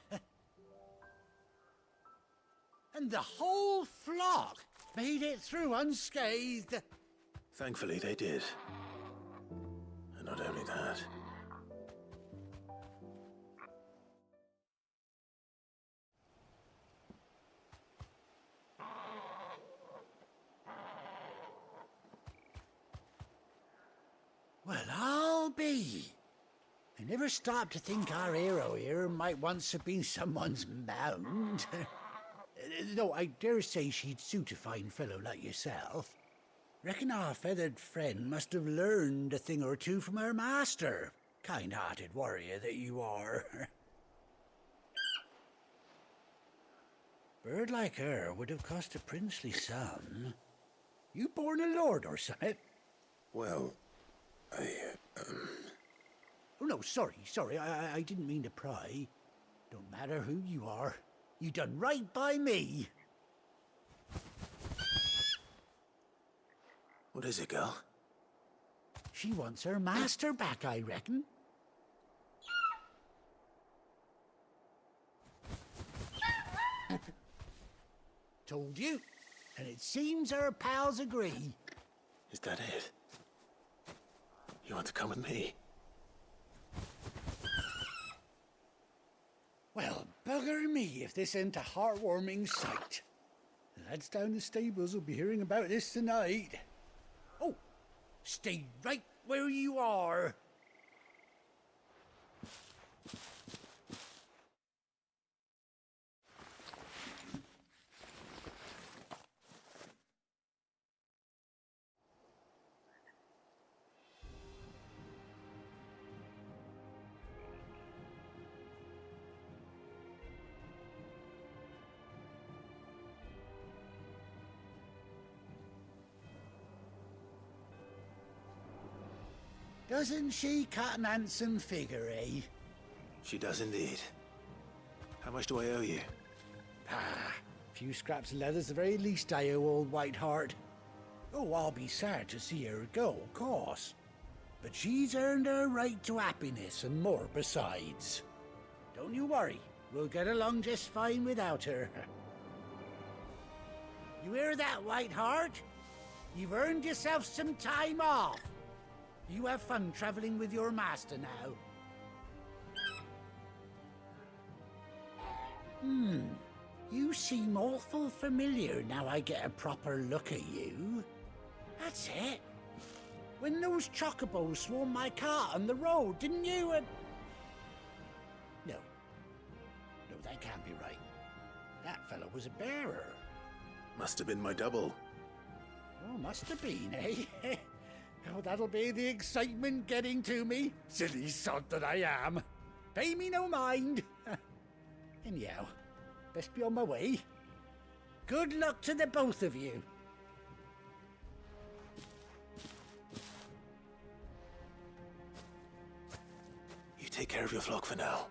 And the whole flock made it through unscathed. Thankfully, they did. And not only that. Well, I'll be. I never stopped to think our hero here might once have been someone's mount. Though I dare say she'd suit a fine fellow like yourself. Reckon our feathered friend must have learned a thing or two from her master. Kind-hearted warrior that you are. Bird like her would have cost a princely sum. You born a lord or something? Well, Oh, no, sorry. I didn't mean to pry. Don't matter who you are. You done right by me. What is it, girl? She wants her master back, I reckon. Told you. And it seems her pals agree. Is that it? You want to come with me? Well, bugger me if this ain't a heartwarming sight. The lads down the stables will be hearing about this tonight. Oh, stay right where you are. Doesn't she cut an handsome figure, eh? She does indeed. How much do I owe you? Ah, a few scraps of leather's the very least I owe old Whiteheart. Oh, I'll be sad to see her go, of course. But she's earned her right to happiness and more besides. Don't you worry, we'll get along just fine without her. You hear that, Whiteheart? You've earned yourself some time off. You have fun traveling with your master now. You seem awful familiar now I get a proper look at you. That's it. When those chocobos swarmed my cart on the road, didn't you? No, that can't be right. That fellow was a bearer. Must have been my double. Oh, must have been, eh? Oh, that'll be the excitement getting to me. Silly sod that I am. Pay me no mind. Anyhow, best be on my way. Good luck to the both of you. You take care of your flock for now.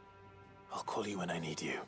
I'll call you when I need you.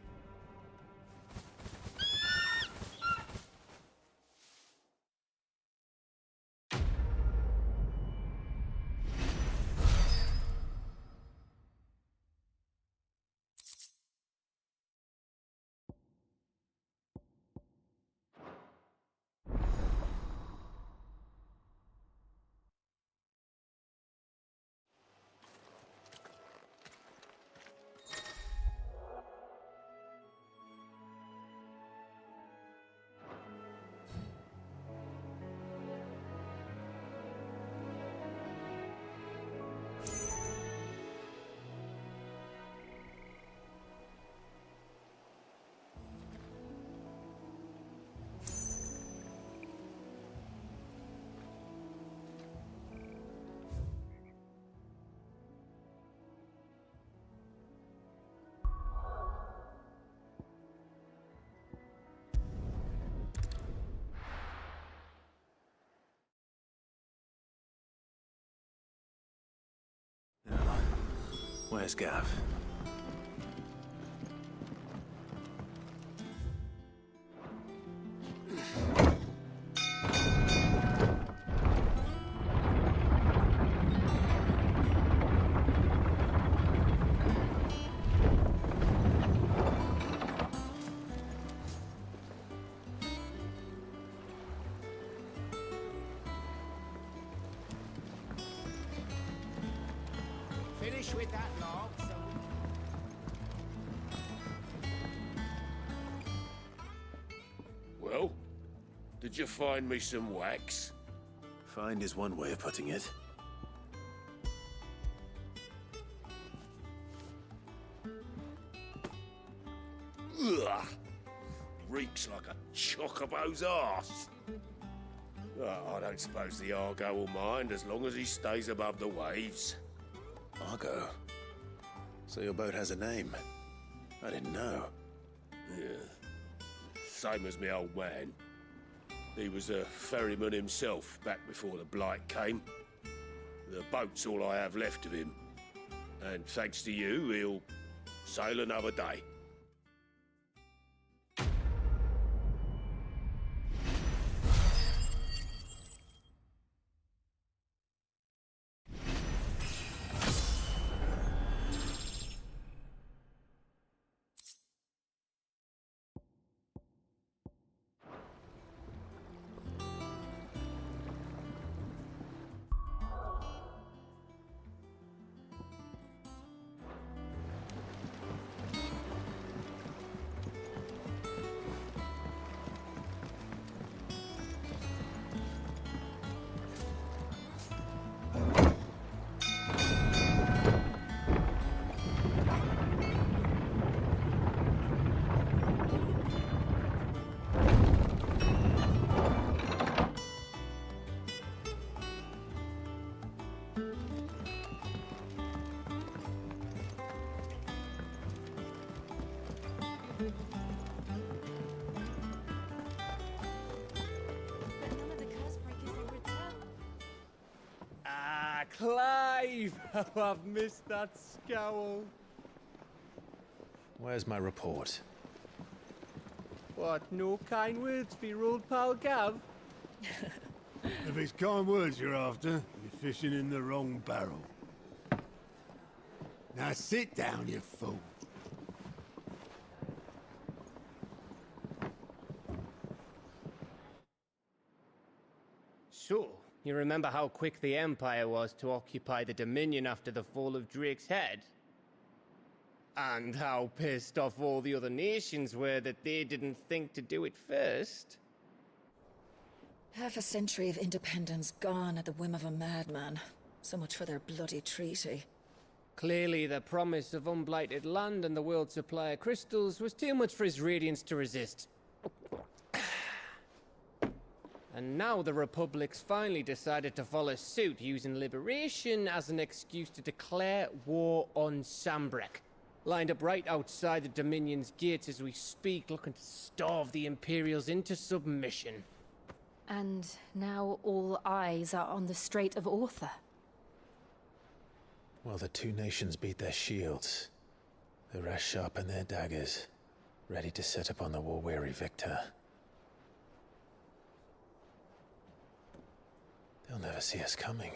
Where's Gav? Finish with that log, so... Well, did you find me some wax? Find is one way of putting it. Ugh! Reeks like a chocobo's arse. Oh, I don't suppose the Argo will mind as long as he stays above the waves. Argo? So your boat has a name? I didn't know. Yeah. Same as me old man. He was a ferryman himself back before the Blight came. The boat's all I have left of him. And thanks to you, he'll sail another day. Clive! Oh, I've missed that scowl. Where's my report? What, no kind words for your old pal Gav? If it's kind words you're after, you're fishing in the wrong barrel. Now sit down, you fool. So, you remember how quick the Empire was to occupy the Dominion after the fall of Drake's head? And how pissed off all the other nations were that they didn't think to do it first? Half a century of independence gone at the whim of a madman. So much for their bloody treaty. Clearly, the promise of unblighted land and the world's supply of crystals was too much for his radiance to resist. And now the Republic's finally decided to follow suit, using liberation as an excuse to declare war on Sambrek. Lined up right outside the Dominion's gates as we speak, looking to starve the Imperials into submission. And now all eyes are on the Strait of Author. Well, the two nations beat their shields. The rest sharpen their daggers, ready to set upon the war-weary victor. They'll never see us coming.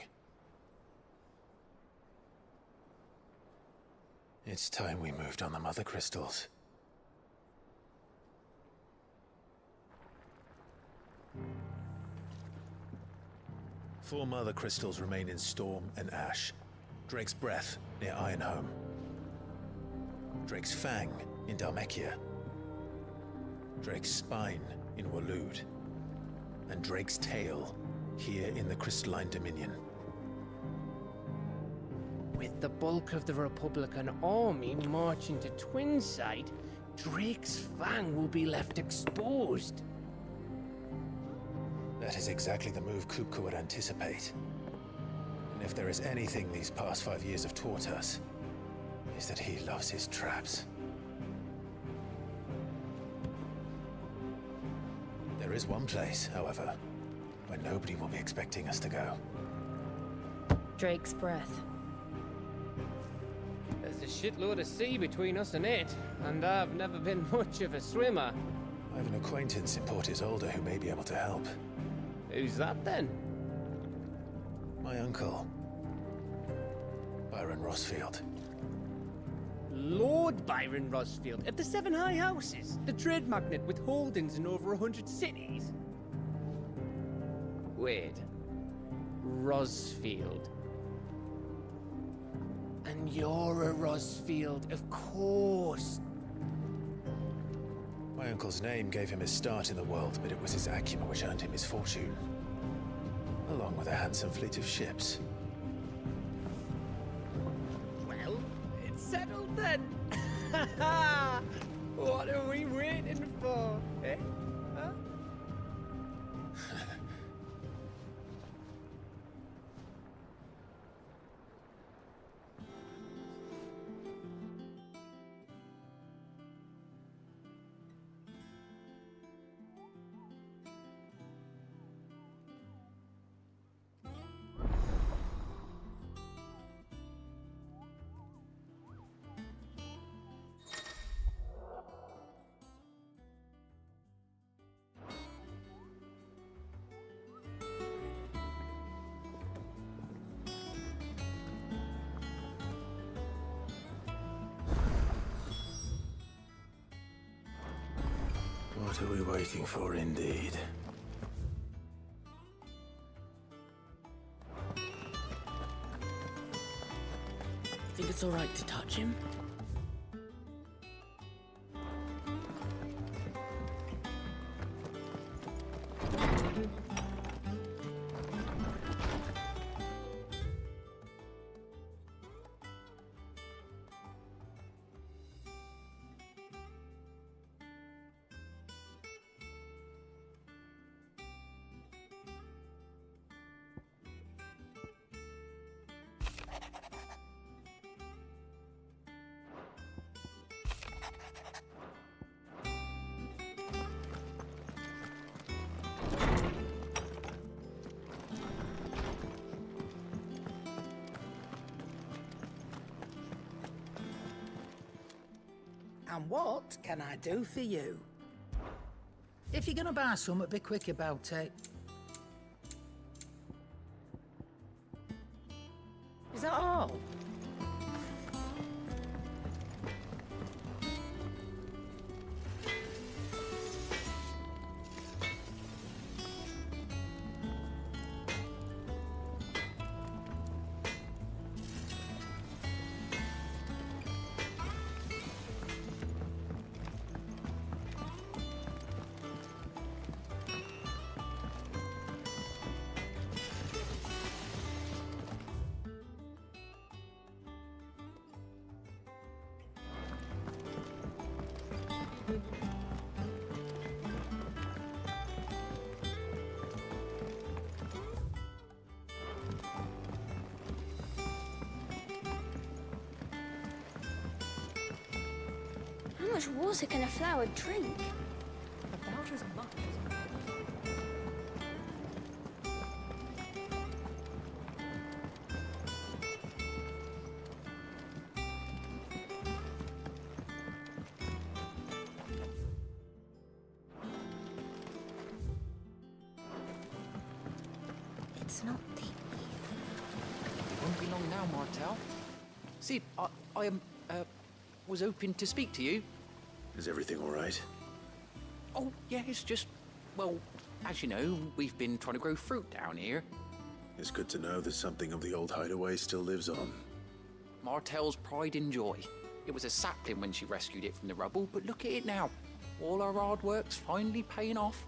It's time we moved on the Mother Crystals. Four Mother Crystals remain in Storm and Ash. Drake's Breath near Ironhome. Drake's Fang in Dhalmekia. Drake's Spine in Waloed. And Drake's Tail here in the Crystalline Dominion. With the bulk of the Republican army marching to Twinside, Drake's Fang will be left exposed. That is exactly the move Kupka would anticipate. And if there is anything these past 5 years have taught us, is that he loves his traps. There is one place, however, where nobody will be expecting us to go. Drake's Breath. There's a shitload of sea between us and it, and I've never been much of a swimmer. I have an acquaintance in Port Isolde who may be able to help. Who's that then? My uncle, Byron Rossfield. Lord Byron Rossfield of the Seven High Houses, the trade magnate with holdings in over 100 cities. Wait, Rossfield. And you're a Rossfield, of course. My uncle's name gave him his start in the world, but it was his acumen which earned him his fortune. Along with a handsome fleet of ships. Well, it's settled then. What are we waiting for, eh? Huh? What are we waiting for, indeed? Think it's alright to touch him? And what can I do for you? If you're gonna buy something, be quick about it. Is that all? How much water can a flower drink? About as much as... It's not deep. It won't be long now, Martel. See, I was hoping to speak to you. Is everything all right? Oh, yeah, it's just, well, as you know, we've been trying to grow fruit down here. It's good to know that something of the old hideaway still lives on. Martel's pride and joy. It was a sapling when she rescued it from the rubble, but look at it now. All our hard work's finally paying off.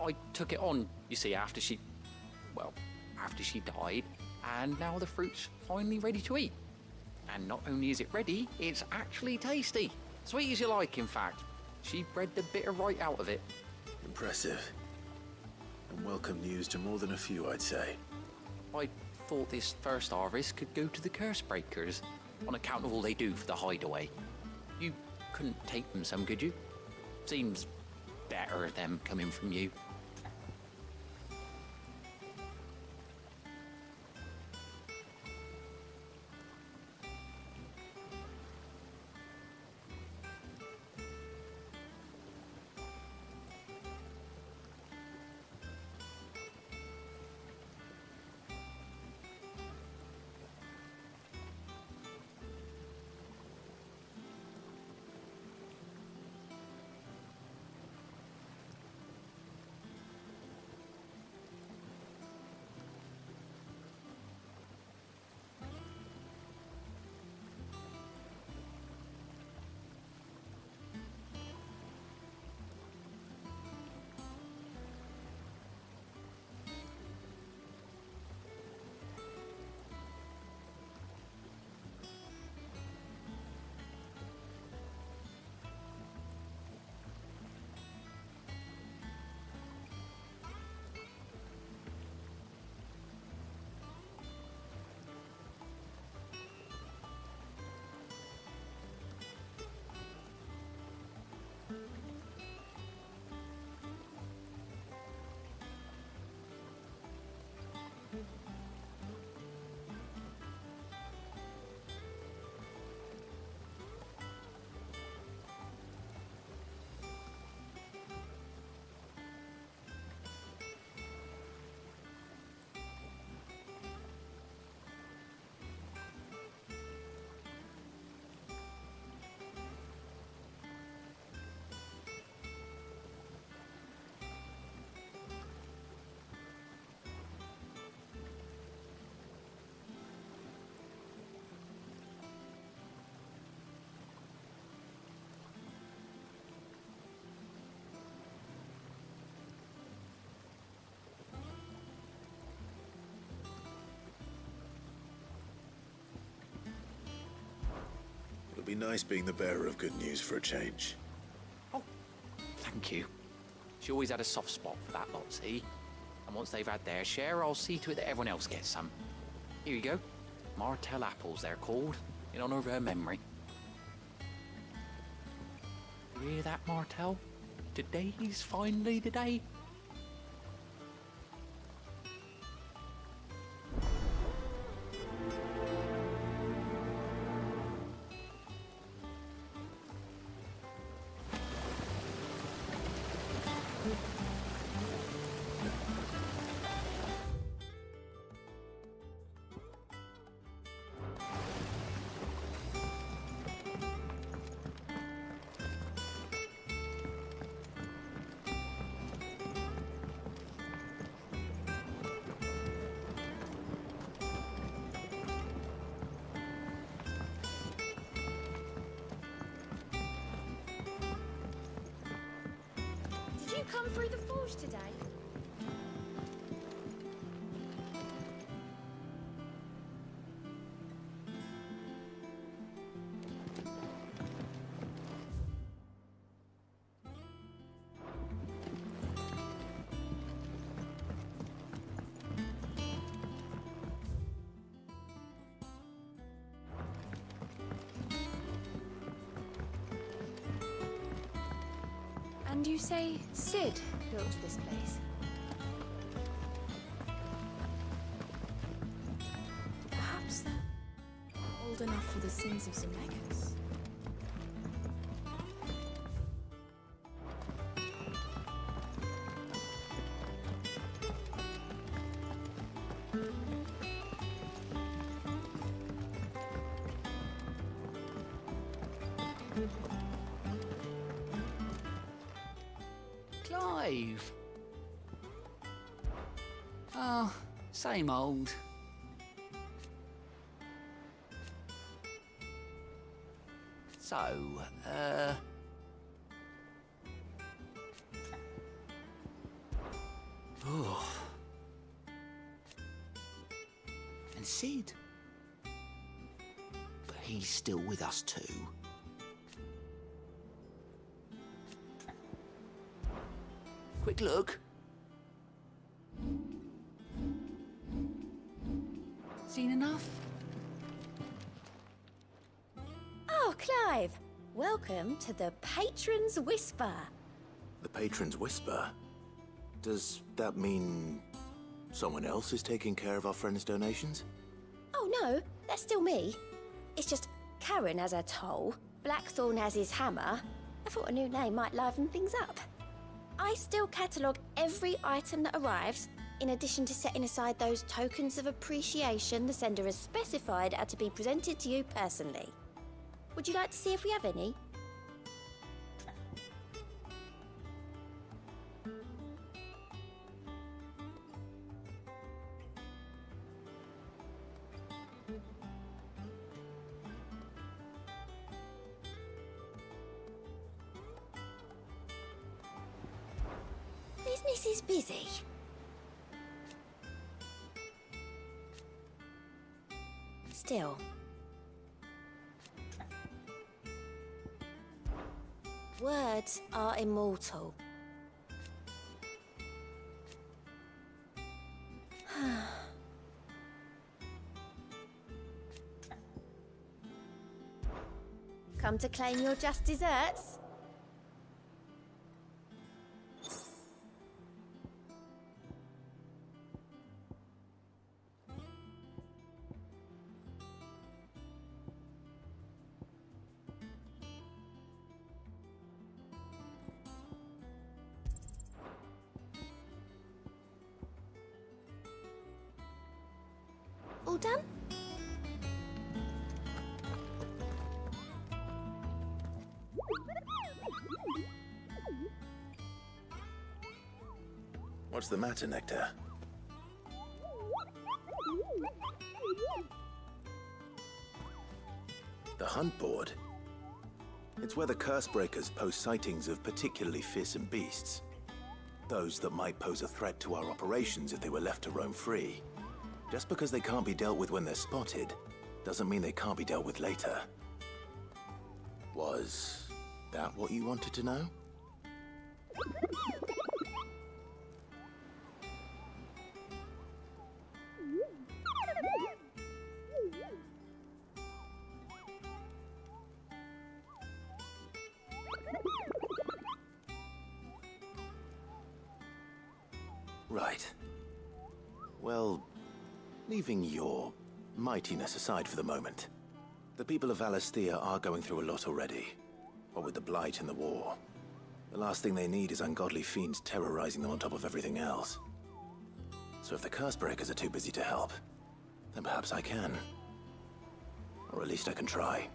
I took it on, you see, after she died, and now the fruit's finally ready to eat. And not only is it ready, it's actually tasty. Sweet as you like, in fact. She bred the bitter right out of it. Impressive. And welcome news to more than a few, I'd say. I thought this first harvest could go to the curse breakers, on account of all they do for the hideaway. You couldn't take them some, could you? Seems better them coming from you. be nice being the bearer of good news for a change. Thank you. She always had a soft spot for that lot, see? And once they've had their share, I'll see to it that everyone else gets some. Here you go. Martell apples, they're called, in honor of her memory. You hear that, Martell? Today's finally the day. Did you come through the forge today? And you say Sid built this place? Perhaps they're old enough for the sins of Zemeckis. Clive. Oh, same old. So, oh. And Sid. But he's still with us too. Quick look. Seen enough? Oh, Clive. Welcome to the Patron's Whisper. The Patron's Whisper? Does that mean someone else is taking care of our friend's donations? Oh, no. That's still me. It's just Karen has her toll, Blackthorn has his hammer. I thought a new name might liven things up. I still catalogue every item that arrives, in addition to setting aside those tokens of appreciation the sender has specified are to be presented to you personally. Would you like to see if we have any? Business is busy. Still. Words are immortal. Come to claim your just desserts? All done? What's the matter, Nectar? The hunt board? It's where the Cursebreakers post sightings of particularly fearsome beasts. Those that might pose a threat to our operations if they were left to roam free. Just because they can't be dealt with when they're spotted, doesn't mean they can't be dealt with later. Was that what you wanted to know? Right. Well, leaving your mightiness aside for the moment, the people of Valisthea are going through a lot already. What with the Blight and the war. The last thing they need is ungodly fiends terrorizing them on top of everything else. So if the Cursebreakers are too busy to help, then perhaps I can. Or at least I can try.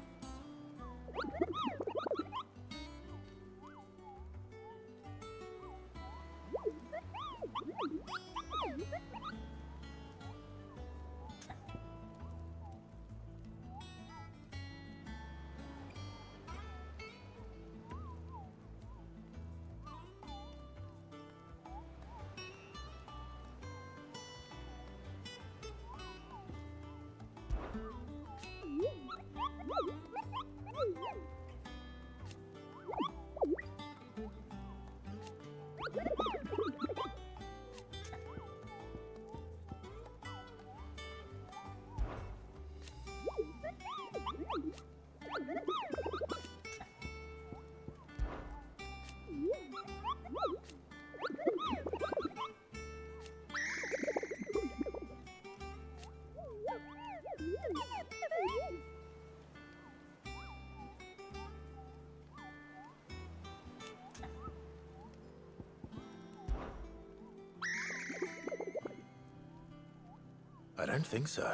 I don't think so.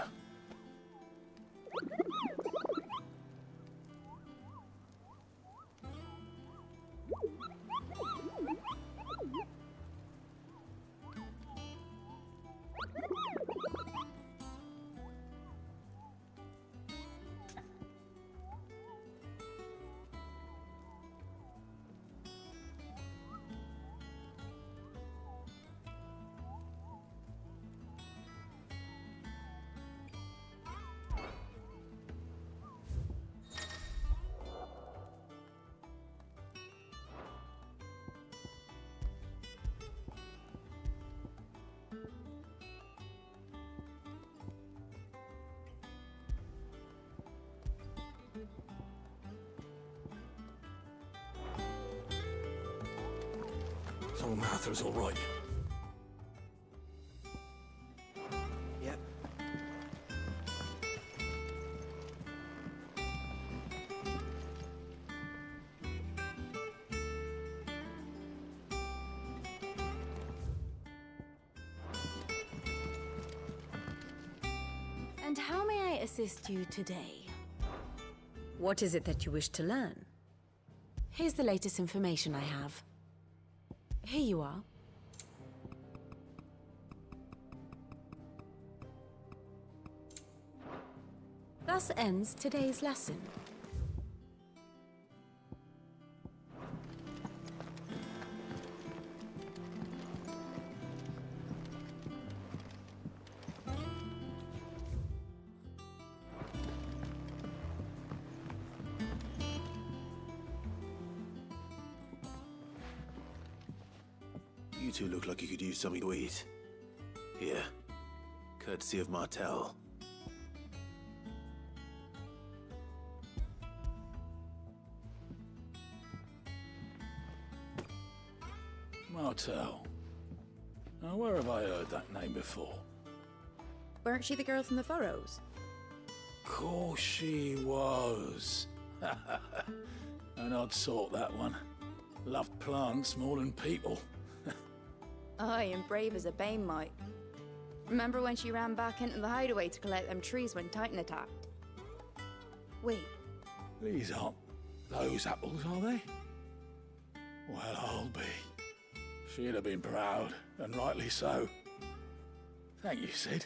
So Martha's all right. Yep. And how may I assist you today? What is it that you wish to learn? Here's the latest information I have. Here you are. Thus ends today's lesson. You two look like you could use something to eat. Here. Courtesy of Martel. Martel. Now, where have I heard that name before? Weren't she the girl from the Furrows? Course she was. An odd sort, that one. Loved plants more than people. Aye, and brave as a bane might. Remember when she ran back into the hideaway to collect them trees when Titan attacked? Wait, These aren't those apples, are they? Well, I'll be. She'd have been proud, and rightly so. Thank you, Sid.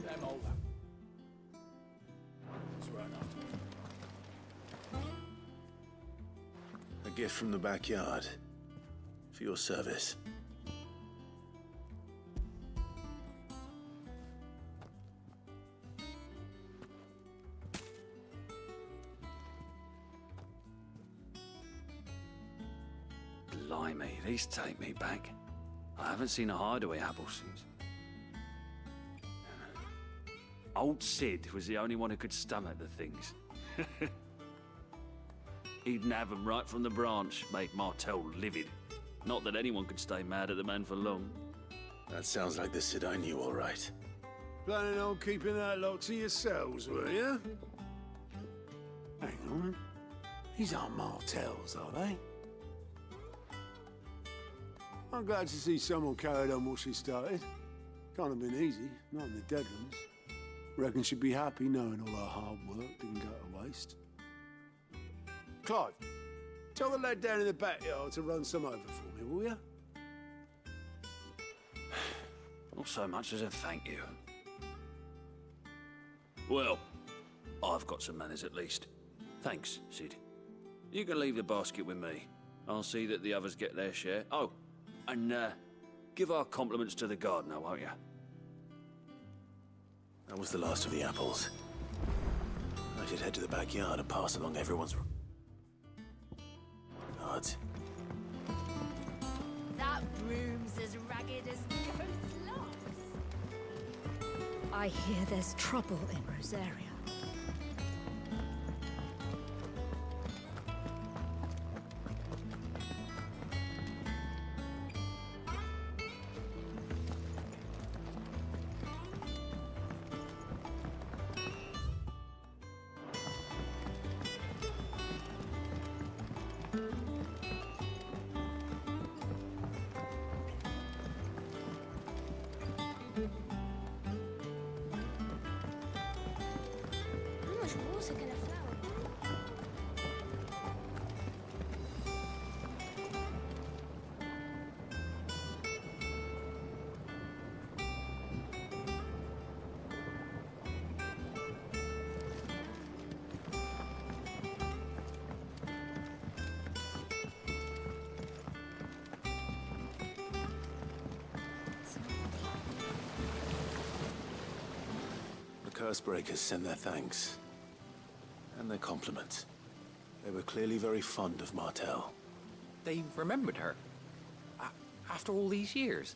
Them old apples. A gift from the backyard. For your service. Blimey, these take me back. I haven't seen a hideaway apple since. Old Sid was the only one who could stomach the things. He'd nab them right from the branch, make Martel livid. Not that anyone could stay mad at the man for long. That sounds like the Sid I knew, all right. Planning on keeping that lot to yourselves, were you? Hang on. These aren't Martels, are they? I'm glad to see someone carried on what she started. Can't have been easy, not in the Deadlands. Reckon she'd be happy knowing all her hard work didn't go to waste. Clive, tell the lad down in the backyard to run some over for me, will you? Not so much as a thank you. Well, I've got some manners at least. Thanks, Sid. You can leave the basket with me. I'll see that the others get their share. Oh, and give our compliments to the gardener, won't you? That was the last of the apples. I should head to the backyard and pass along everyone's regards. That broom's as ragged as goat's locks. I hear there's trouble in Rosaria. Cursebreakers send their thanks. And their compliments. They were clearly very fond of Martel. They remembered her? After all these years?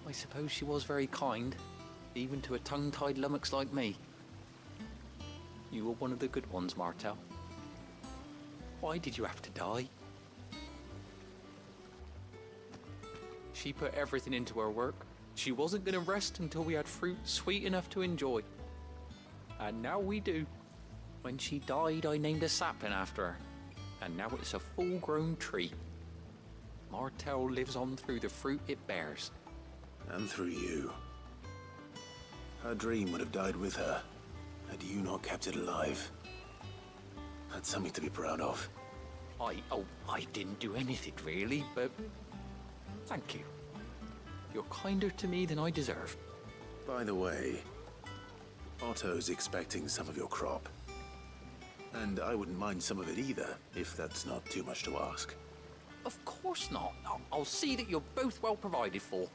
I suppose she was very kind, even to a tongue-tied lummox like me. You were one of the good ones, Martel. Why did you have to die? She put everything into her work. She wasn't going to rest until we had fruit sweet enough to enjoy. And now we do. When she died, I named a sapling after her. And now it's a full-grown tree. Martel lives on through the fruit it bears. And through you. Her dream would have died with her, had you not kept it alive. That's something to be proud of. I didn't do anything really, but thank you. You're kinder to me than I deserve. By the way, Otto's expecting some of your crop. And I wouldn't mind some of it either, if that's not too much to ask. Of course not. I'll see that you're both well provided for.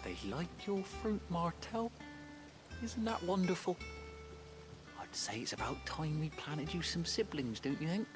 They like your fruit, Martel. Isn't that wonderful? I'd say it's about time we planted you some siblings, don't you think?